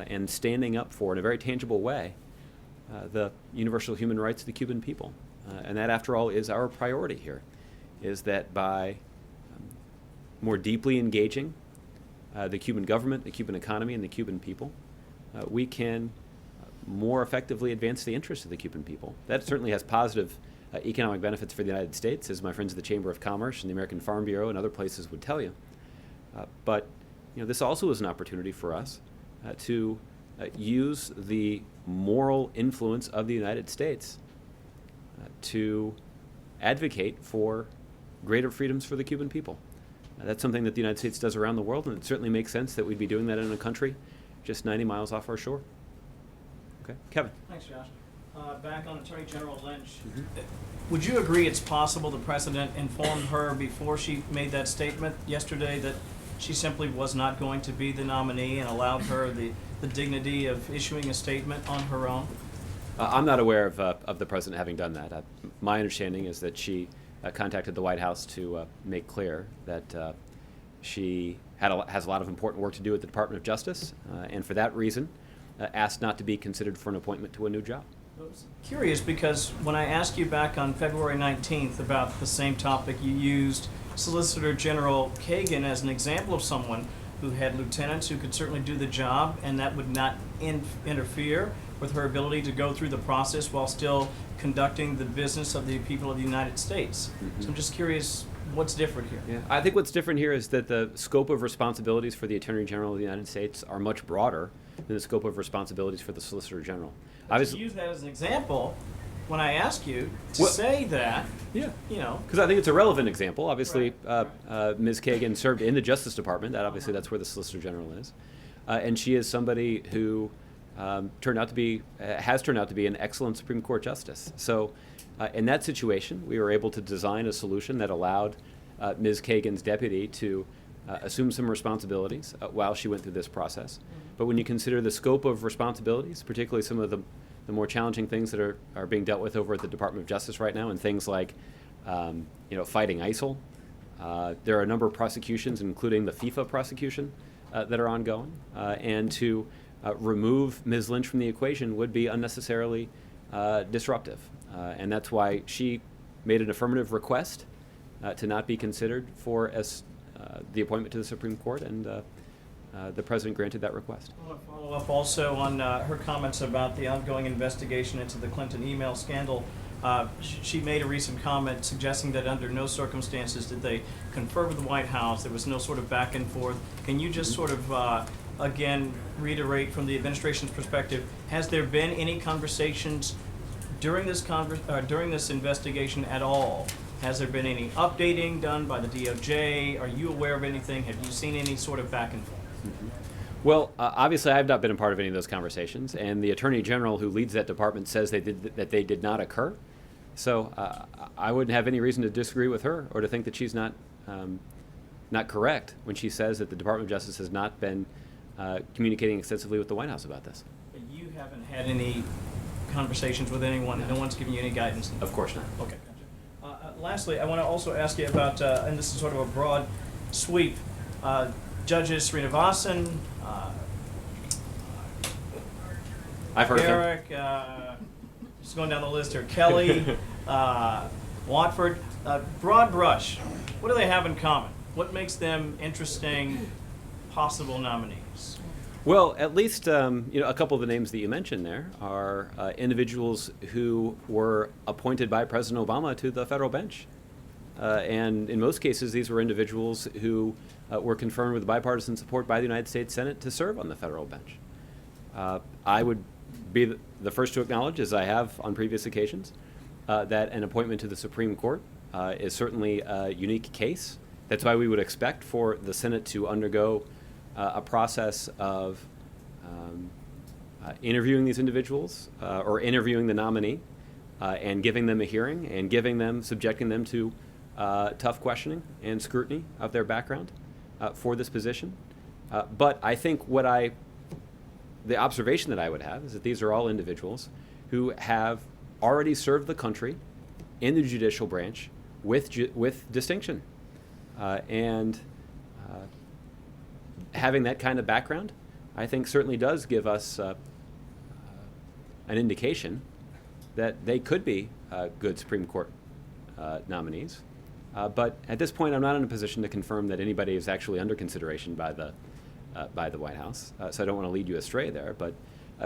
Speaker 1: and standing up for, in a very tangible way, the universal human rights of the Cuban people. And that, after all, is our priority here, is that by more deeply engaging the Cuban government, the Cuban economy, and the Cuban people, we can more effectively advance the interests of the Cuban people. That certainly has positive economic benefits for the United States, as my friends at the Chamber of Commerce and the American Farm Bureau and other places would tell you. But this also is an opportunity for us to use the moral influence of the United States to advocate for greater freedoms for the Cuban people. That's something that the United States does around the world, and it certainly makes sense that we'd be doing that in a country just 90 miles off our shore. Okay, Kevin.
Speaker 10: Thanks, Josh. Back on Attorney General Lynch, would you agree it's possible the President informed her before she made that statement yesterday that she simply was not going to be the nominee and allowed her the dignity of issuing a statement on her own?
Speaker 1: I'm not aware of the President having done that. My understanding is that she contacted the White House to make clear that she has a lot of important work to do at the Department of Justice, and for that reason asked not to be considered for an appointment to a new job.
Speaker 10: I was curious because when I asked you back on February 19th about the same topic, you used Solicitor General Kagan as an example of someone who had lieutenants who could certainly do the job, and that would not interfere with her ability to go through the process while still conducting the business of the people of the United States.
Speaker 1: Mm-hmm.
Speaker 10: So I'm just curious, what's different here?
Speaker 1: Yeah, I think what's different here is that the scope of responsibilities for the Attorney General of the United States are much broader than the scope of responsibilities for the Solicitor General.
Speaker 10: But to use that as an example, when I ask you to say that,
Speaker 1: yeah,
Speaker 10: you know.
Speaker 1: Because I think it's a relevant example. Obviously,
Speaker 10: Right.
Speaker 1: Ms. Kagan served in the Justice Department. Obviously, that's where the Solicitor General is. And she is somebody who has turned out to be an excellent Supreme Court justice. So in that situation, we were able to design a solution that allowed Ms. Kagan's deputy to assume some responsibilities while she went through this process. But when you consider the scope of responsibilities, particularly some of the more challenging things that are being dealt with over at the Department of Justice right now, and things like fighting ISIL, there are a number of prosecutions, including the FIFA prosecution, that are ongoing, and to remove Ms. Lynch from the equation would be unnecessarily disruptive. And that's why she made an affirmative request to not be considered for the appointment to the Supreme Court, and the President granted that request.
Speaker 10: I want to follow up also on her comments about the ongoing investigation into the Clinton email scandal. She made a recent comment suggesting that under no circumstances did they confer with the White House. There was no sort of back and forth. Can you just sort of, again, reiterate from the administration's perspective, has there been any conversations during this investigation at all? Has there been any updating done by the DOJ? Are you aware of anything? Have you seen any sort of back and forth?
Speaker 1: Mm-hmm. Well, obviously, I have not been a part of any of those conversations, and the Attorney General who leads that department says that they did not occur. So I wouldn't have any reason to disagree with her or to think that she's not correct when she says that the Department of Justice has not been communicating extensively with the White House about this.
Speaker 10: But you haven't had any conversations with anyone? No one's given you any guidance?
Speaker 1: Of course not.
Speaker 10: Okay. Lastly, I want to also ask you about, and this is sort of a broad sweep, Judges Srinivasan,
Speaker 1: I've heard of him.
Speaker 10: Eric, just going down the list here, Kelly, Watford. Broad brush, what do they have in common? What makes them interesting possible nominees?
Speaker 1: Well, at least a couple of the names that you mentioned there are individuals who were appointed by President Obama to the federal bench. And in most cases, these were individuals who were confirmed with bipartisan support by the United States Senate to serve on the federal bench. I would be the first to acknowledge, as I have on previous occasions, that an appointment to the Supreme Court is certainly a unique case. That's why we would expect for the Senate to undergo a process of interviewing these individuals or interviewing the nominee and giving them a hearing and subjecting them to tough questioning and scrutiny of their background for this position. But I think the observation that I would have is that these are all individuals who have already served the country in the judicial branch with distinction. And having that kind of background, I think certainly does give us an indication that they could be good Supreme Court nominees. But at this point, I'm not in a position to confirm that anybody is actually under consideration by the White House. So I don't want to lead you astray there. But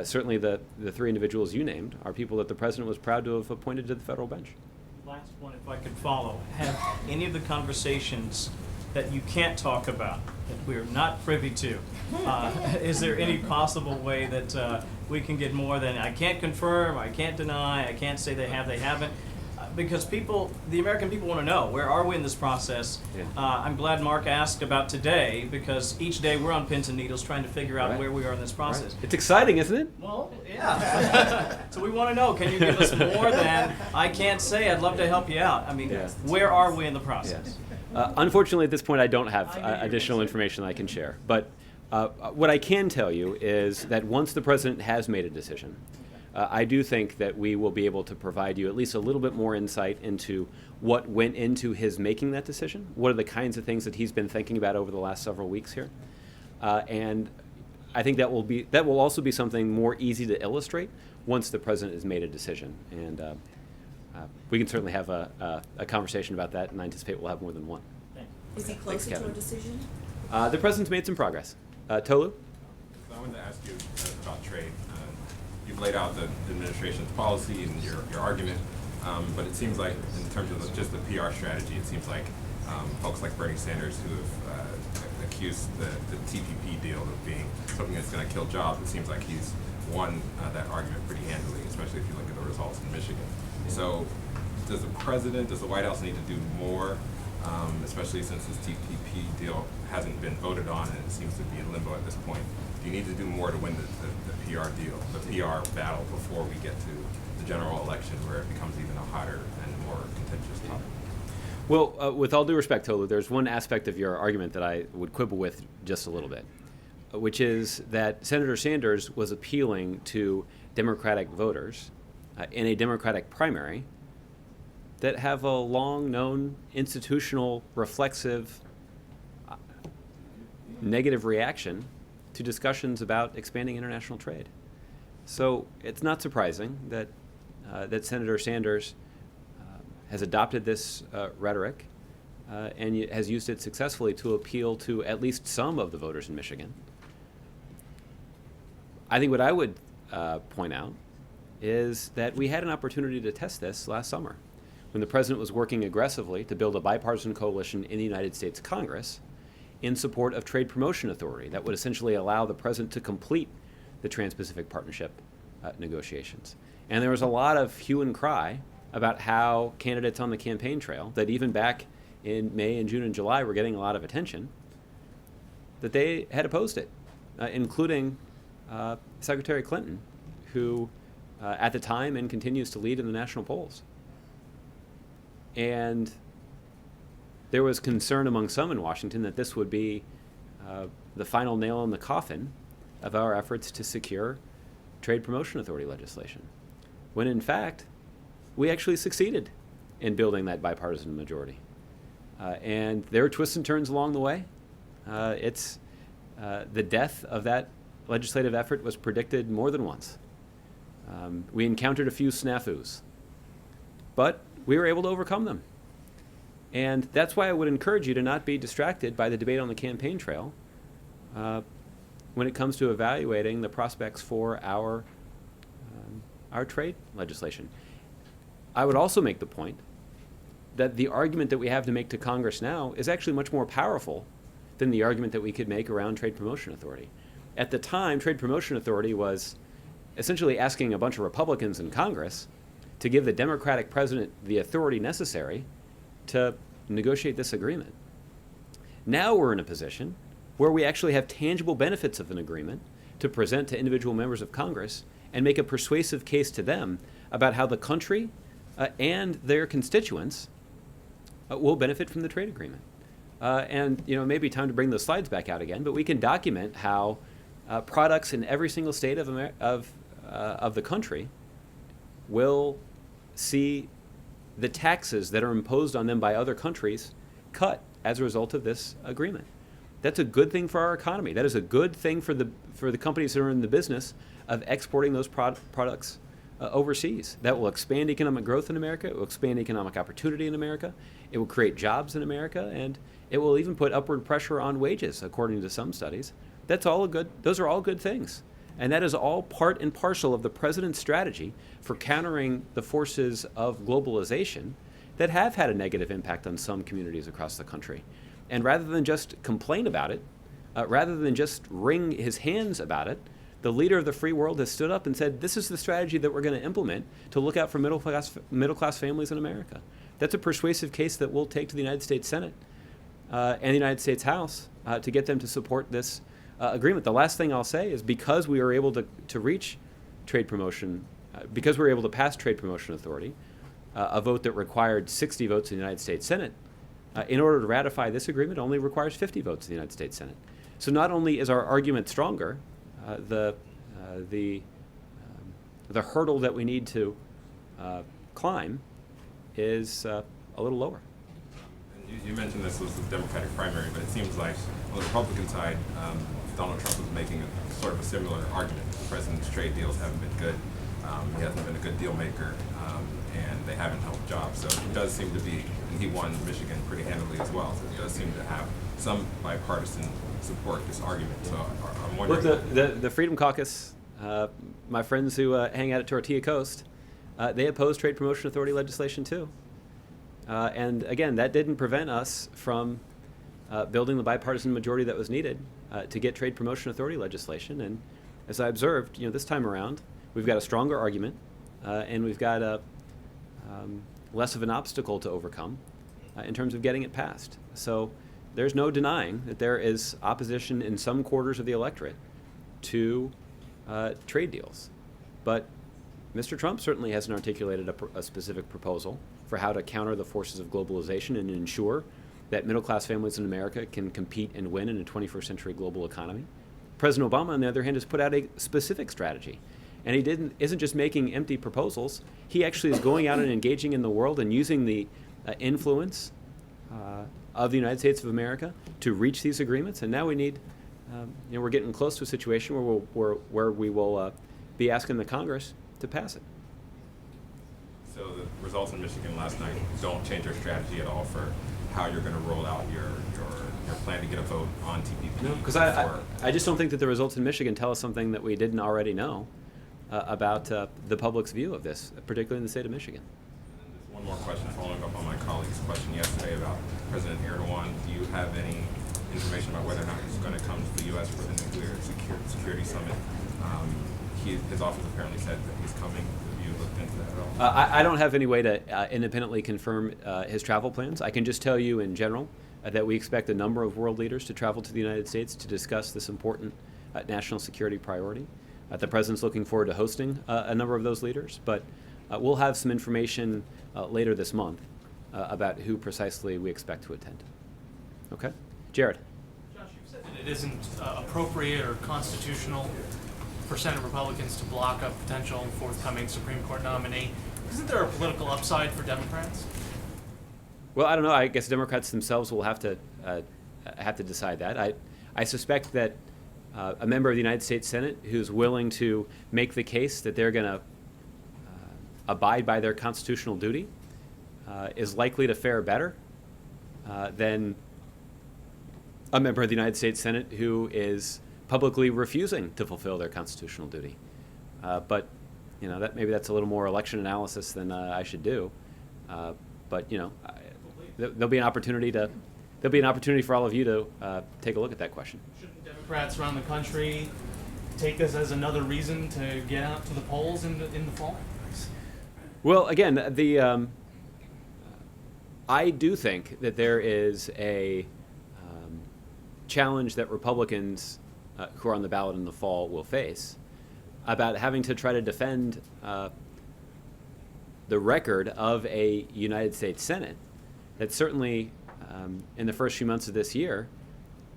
Speaker 1: certainly the three individuals you named are people that the president was proud to have appointed to the federal bench.
Speaker 10: Last one, if I could follow. Have any of the conversations that you can't talk about, that we're not privy to, is there any possible way that we can get more than, I can't confirm, I can't deny, I can't say they have, they haven't? Because the American people want to know, where are we in this process?
Speaker 1: Yeah.
Speaker 10: I'm glad Mark asked about today, because each day we're on pins and needles trying to figure out where we are in this process.
Speaker 1: Right. It's exciting, isn't it?
Speaker 10: Well, yeah. So we want to know, can you give us more than, I can't say, I'd love to help you out? I mean, where are we in the process?
Speaker 1: Yes. Unfortunately, at this point, I don't have additional information I can share. But what I can tell you is that once the president has made a decision, I do think that we will be able to provide you at least a little bit more insight into what went into his making that decision, what are the kinds of things that he's been thinking about over the last several weeks here. And I think that will also be something more easy to illustrate once the president has made a decision. And we can certainly have a conversation about that, and I anticipate we'll have more than one.
Speaker 11: Is he closer to a decision?
Speaker 1: The president's made some progress. Tolu?
Speaker 12: So I wanted to ask you about trade. You've laid out the administration's policy and your argument, but it seems like in terms of just the PR strategy, it seems like folks like Bernie Sanders who have accused the TPP deal of being something that's going to kill jobs, it seems like he's won that argument pretty handily, especially if you look at the results in Michigan. So does the White House need to do more, especially since this TPP deal hasn't been voted on and it seems to be in limbo at this point? Do you need to do more to win the PR deal, the PR battle before we get to the general election where it becomes even a hotter and more contentious topic?
Speaker 1: Well, with all due respect, Tolu, there's one aspect of your argument that I would quibble with just a little bit, which is that Senator Sanders was appealing to Democratic voters in a Democratic primary that have a long-known institutional, reflexive, negative reaction to discussions about expanding international trade. So it's not surprising that Senator Sanders has adopted this rhetoric and has used it successfully to appeal to at least some of the voters in Michigan. I think what I would point out is that we had an opportunity to test this last summer when the president was working aggressively to build a bipartisan coalition in the United States Congress in support of trade promotion authority that would essentially allow the president to complete the Trans-Pacific Partnership negotiations. And there was a lot of hue and cry about how candidates on the campaign trail that even back in May and June and July were getting a lot of attention, that they had opposed it, including Secretary Clinton, who at the time and continues to lead in the national polls. And there was concern among some in Washington that this would be the final nail in the coffin of our efforts to secure trade promotion authority legislation, when in fact we actually succeeded in building that bipartisan majority. And there were twists and turns along the way. The death of that legislative effort was predicted more than once. We encountered a few snafus, but we were able to overcome them. And that's why I would encourage you to not be distracted by the debate on the campaign trail when it comes to evaluating the prospects for our trade legislation. I would also make the point that the argument that we have to make to Congress now is actually much more powerful than the argument that we could make around Trade Promotion Authority. At the time, Trade Promotion Authority was essentially asking a bunch of Republicans in Congress to give the Democratic president the authority necessary to negotiate this agreement. Now we're in a position where we actually have tangible benefits of an agreement to present to individual members of Congress and make a persuasive case to them about how the country and their constituents will benefit from the trade agreement. And it may be time to bring those slides back out again, but we can document how products in every single state of the country will see the taxes that are imposed on them by other countries cut as a result of this agreement. That's a good thing for our economy. That is a good thing for the companies that are in the business of exporting those products overseas. That will expand economic growth in America. It will expand economic opportunity in America. It will create jobs in America, and it will even put upward pressure on wages, according to some studies. Those are all good things. And that is all part and parcel of the president's strategy for countering the forces of globalization that have had a negative impact on some communities across the country. And rather than just complain about it, rather than just wring his hands about it, the leader of the free world has stood up and said, this is the strategy that we're going to implement to look out for middle class families in America. That's a persuasive case that we'll take to the United States Senate and the United States House to get them to support this agreement. The last thing I'll say is because we were able to reach trade promotion, because we were able to pass Trade Promotion Authority, a vote that required 60 votes in the United States Senate, in order to ratify this agreement only requires 50 votes in the United States Senate. So not only is our argument stronger, the hurdle that we need to climb is a little lower.
Speaker 12: You mentioned this was the Democratic primary, but it seems like on the Republican side, Donald Trump was making a sort of a similar argument. The president's trade deals haven't been good. He hasn't been a good deal maker, and they haven't helped jobs. So it does seem to be, and he won Michigan pretty handily as well. So it does seem to have some bipartisan support this argument. So I'm wondering.
Speaker 1: Look, the Freedom Caucus, my friends who hang out at Tortilla Coast, they oppose Trade Promotion Authority legislation too. And again, that didn't prevent us from building the bipartisan majority that was needed to get Trade Promotion Authority legislation. And as I observed, this time around, we've got a stronger argument, and we've got less of an obstacle to overcome in terms of getting it passed. So there's no denying that there is opposition in some quarters of the electorate to trade deals. But Mr. Trump certainly hasn't articulated a specific proposal for how to counter the forces of globalization and ensure that middle-class families in America can compete and win in a 21st century global economy. President Obama, on the other hand, has put out a specific strategy. And he isn't just making empty proposals. He actually is going out and engaging in the world and using the influence of the United States of America to reach these agreements. And now we need, we're getting close to a situation where we will be asking the Congress to pass it.
Speaker 12: So the results in Michigan last night don't change your strategy at all for how you're going to roll out your plan to get a vote on TPP?
Speaker 1: No, because I just don't think that the results in Michigan tell us something that we didn't already know about the public's view of this, particularly in the state of Michigan.
Speaker 12: And just one more question, following up on my colleague's question yesterday about President Erdogan. Do you have any information about whether or not he's going to come to the U.S. for the nuclear security summit? His office apparently said that he's coming. Have you looked into that at all?
Speaker 1: I don't have any way to independently confirm his travel plans. I can just tell you in general that we expect a number of world leaders to travel to the United States to discuss this important national security priority. The president's looking forward to hosting a number of those leaders, but we'll have some information later this month about who precisely we expect to attend. Okay? Jared.
Speaker 13: Josh, you've said that it isn't appropriate or constitutional for Senate Republicans to block a potential forthcoming Supreme Court nominee. Isn't there a political upside for Democrats?
Speaker 1: Well, I don't know. I guess Democrats themselves will have to decide that. I suspect that a member of the United States Senate who's willing to make the case that they're going to abide by their constitutional duty is likely to fare better than a member of the United States Senate who is publicly refusing to fulfill their constitutional duty. But that maybe that's a little more election analysis than I should do. But there'll be an opportunity for all of you to take a look at that question.
Speaker 13: Shouldn't Democrats around the country take this as another reason to get out to the polls in the fall?
Speaker 1: Well, again, I do think that there is a challenge that Republicans who are on the ballot in the fall will face about having to try to defend the record of a United States Senate that certainly in the first few months of this year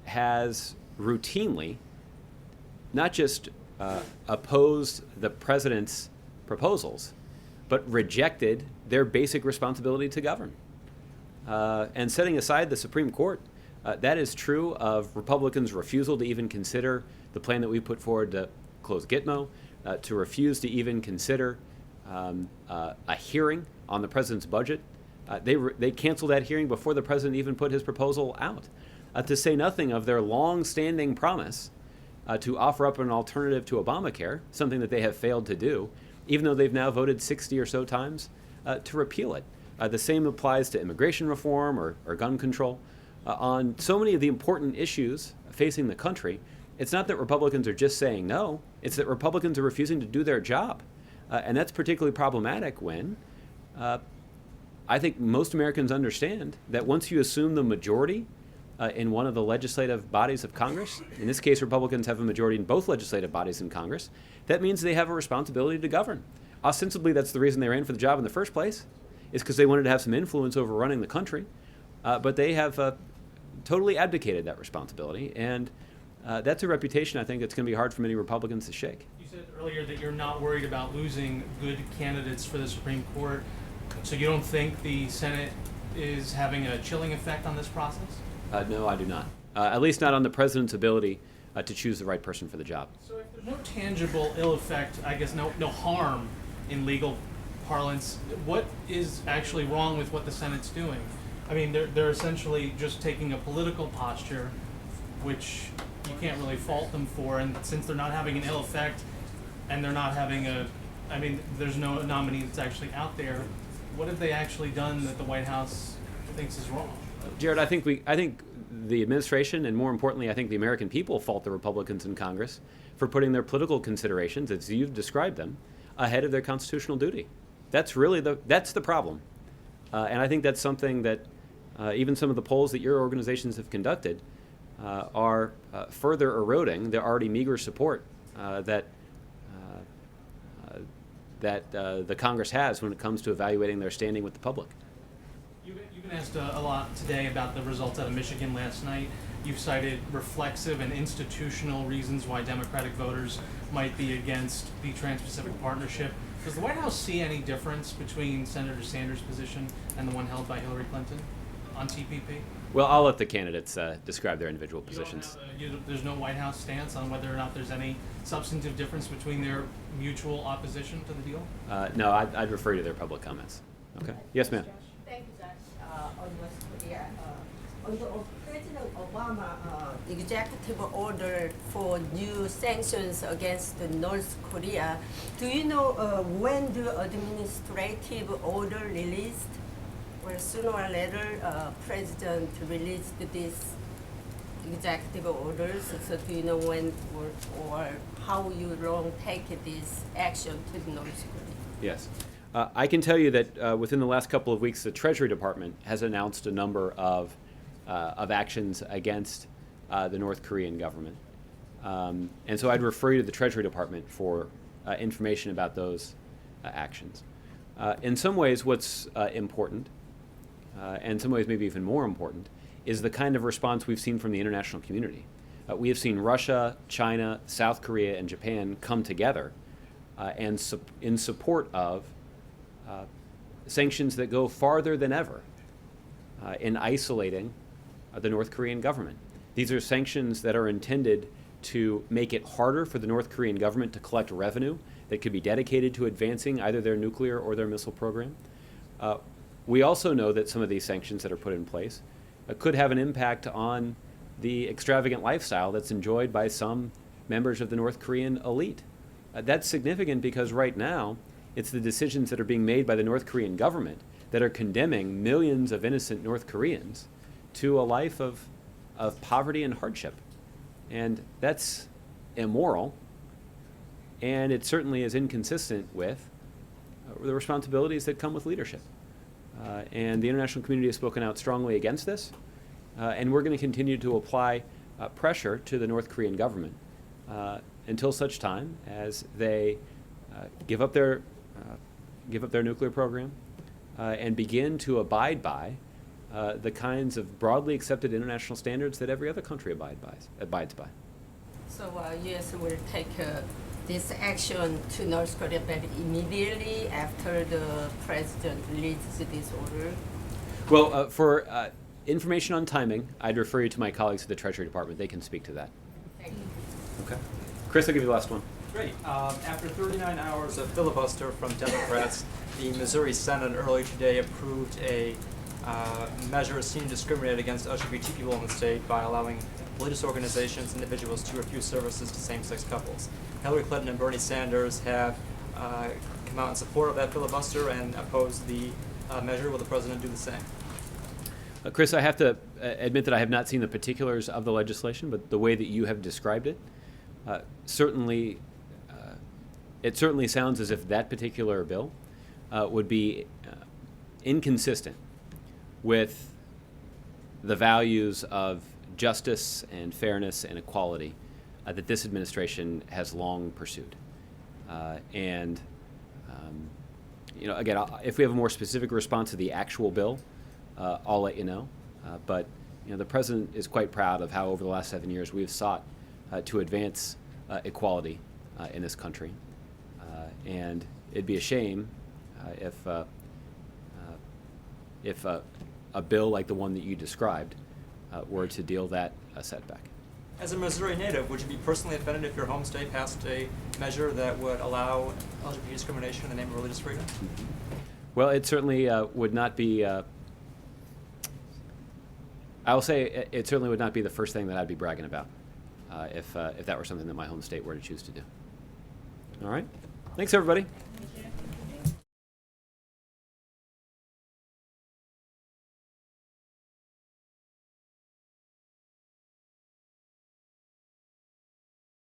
Speaker 1: has routinely not just opposed the president's proposals, but rejected their basic responsibility to govern. And setting aside the Supreme Court, that is true of Republicans' refusal to even consider the plan that we put forward to close Gitmo, to refuse to even consider a hearing on the president's budget. They canceled that hearing before the president even put his proposal out, to say nothing of their long-standing promise to offer up an alternative to Obamacare, something that they have failed to do, even though they've now voted 60 or so times to repeal it. The same applies to immigration reform or gun control. On so many of the important issues facing the country, it's not that Republicans are just saying no, it's that Republicans are refusing to do their job. And that's particularly problematic when I think most Americans understand that once you assume the majority in one of the legislative bodies of Congress, in this case Republicans have a majority in both legislative bodies in Congress, that means they have a responsibility to govern. Ostensibly, that's the reason they ran for the job in the first place, is because they wanted to have some influence over running the country. But they have totally abdicated that responsibility, and that's a reputation I think it's going to be hard for many Republicans to shake.
Speaker 13: You said earlier that you're not worried about losing good candidates for the Supreme Court, so you don't think the Senate is having a chilling effect on this process?
Speaker 1: No, I do not. At least not on the president's ability to choose the right person for the job.
Speaker 13: So if there's no tangible ill effect, I guess no harm in legal parlance, what is actually wrong with what the Senate's doing? I mean, they're essentially just taking a political posture, which you can't really fault them for, and since they're not having an ill effect, and they're not having there's no nominee that's actually out there, what have they actually done that the White House thinks is wrong?
Speaker 1: Jared, I think the administration, and more importantly, I think the American people, fault the Republicans in Congress for putting their political considerations, as you've described them, ahead of their constitutional duty. That's really the problem. And I think that's something that even some of the polls that your organizations have conducted are further eroding the already meager support that the Congress has when it comes to evaluating their standing with the public.
Speaker 13: You've been asked a lot today about the results out of Michigan last night. You've cited reflexive and institutional reasons why Democratic voters might be against the Trans-Pacific Partnership. Does the White House see any difference between Senator Sanders' position and the one held by Hillary Clinton on TPP?
Speaker 1: Well, I'll let the candidates describe their individual positions.
Speaker 13: There's no White House stance on whether or not there's any substantive difference between their mutual opposition to the deal?
Speaker 1: No, I'd refer you to their public comments. Okay. Yes, ma'am.
Speaker 11: Thank you, Judge. On North Korea, under President Obama executive order for new sanctions against North Korea, do you know when the administrative order released? Or sooner or later, President released these executive orders. So do you know when or how you long take this action to the North Korea?
Speaker 1: Yes. I can tell you that within the last couple of weeks, the Treasury Department has announced a number of actions against the North Korean government. And so I'd refer you to the Treasury Department for information about those actions. In some ways, what's important, and in some ways maybe even more important, is the kind of response we've seen from the international community. We have seen Russia, China, South Korea, and Japan come together in support of sanctions that go farther than ever in isolating the North Korean government. These are sanctions that are intended to make it harder for the North Korean government to collect revenue that could be dedicated to advancing either their nuclear or their missile program. We also know that some of these sanctions that are put in place could have an impact on the extravagant lifestyle that's enjoyed by some members of the North Korean elite. That's significant because right now, it's the decisions that are being made by the North Korean government that are condemning millions of innocent North Koreans to a life of poverty and hardship. And that's immoral, and it certainly is inconsistent with the responsibilities that come with leadership. And the international community has spoken out strongly against this, and we're going to continue to apply pressure to the North Korean government until such time as they give up their nuclear program and begin to abide by the kinds of broadly accepted international standards that every other country abides by.
Speaker 11: So U.S. will take this action to North Korea very immediately after the president releases this order?
Speaker 1: Well, for information on timing, I'd refer you to my colleagues at the Treasury Department. They can speak to that.
Speaker 11: Thank you.
Speaker 1: Okay. Chris, I'll give you the last one.
Speaker 14: Great. After 39 hours of filibuster from Democrats, the Missouri Senate earlier today approved a measure seen to discriminate against LGBT people in the state by allowing religious organizations and individuals to refuse services to same-sex couples. Hillary Clinton and Bernie Sanders have come out in support of that filibuster and opposed the measure. Will the president do the same?
Speaker 1: Chris, I have to admit that I have not seen the particulars of the legislation, but the way that you have described it, it certainly sounds as if that particular bill would be inconsistent with the values of justice and fairness and equality that this administration has long pursued. Again, if we have a more specific response to the actual bill, I'll let you know. But the president is quite proud of how over the last 7 years we have sought to advance equality in this country. And it'd be a shame if a bill like the one that you described were to deal that a setback.
Speaker 14: As a Missouri native, would you be personally offended if your home state passed a measure that would allow LGBT discrimination in the name of religious freedom?
Speaker 1: Well, it certainly would not be. I will say it certainly would not be the first thing that I'd be bragging about if that were something that my home state were to choose to do. All right. Thanks, everybody.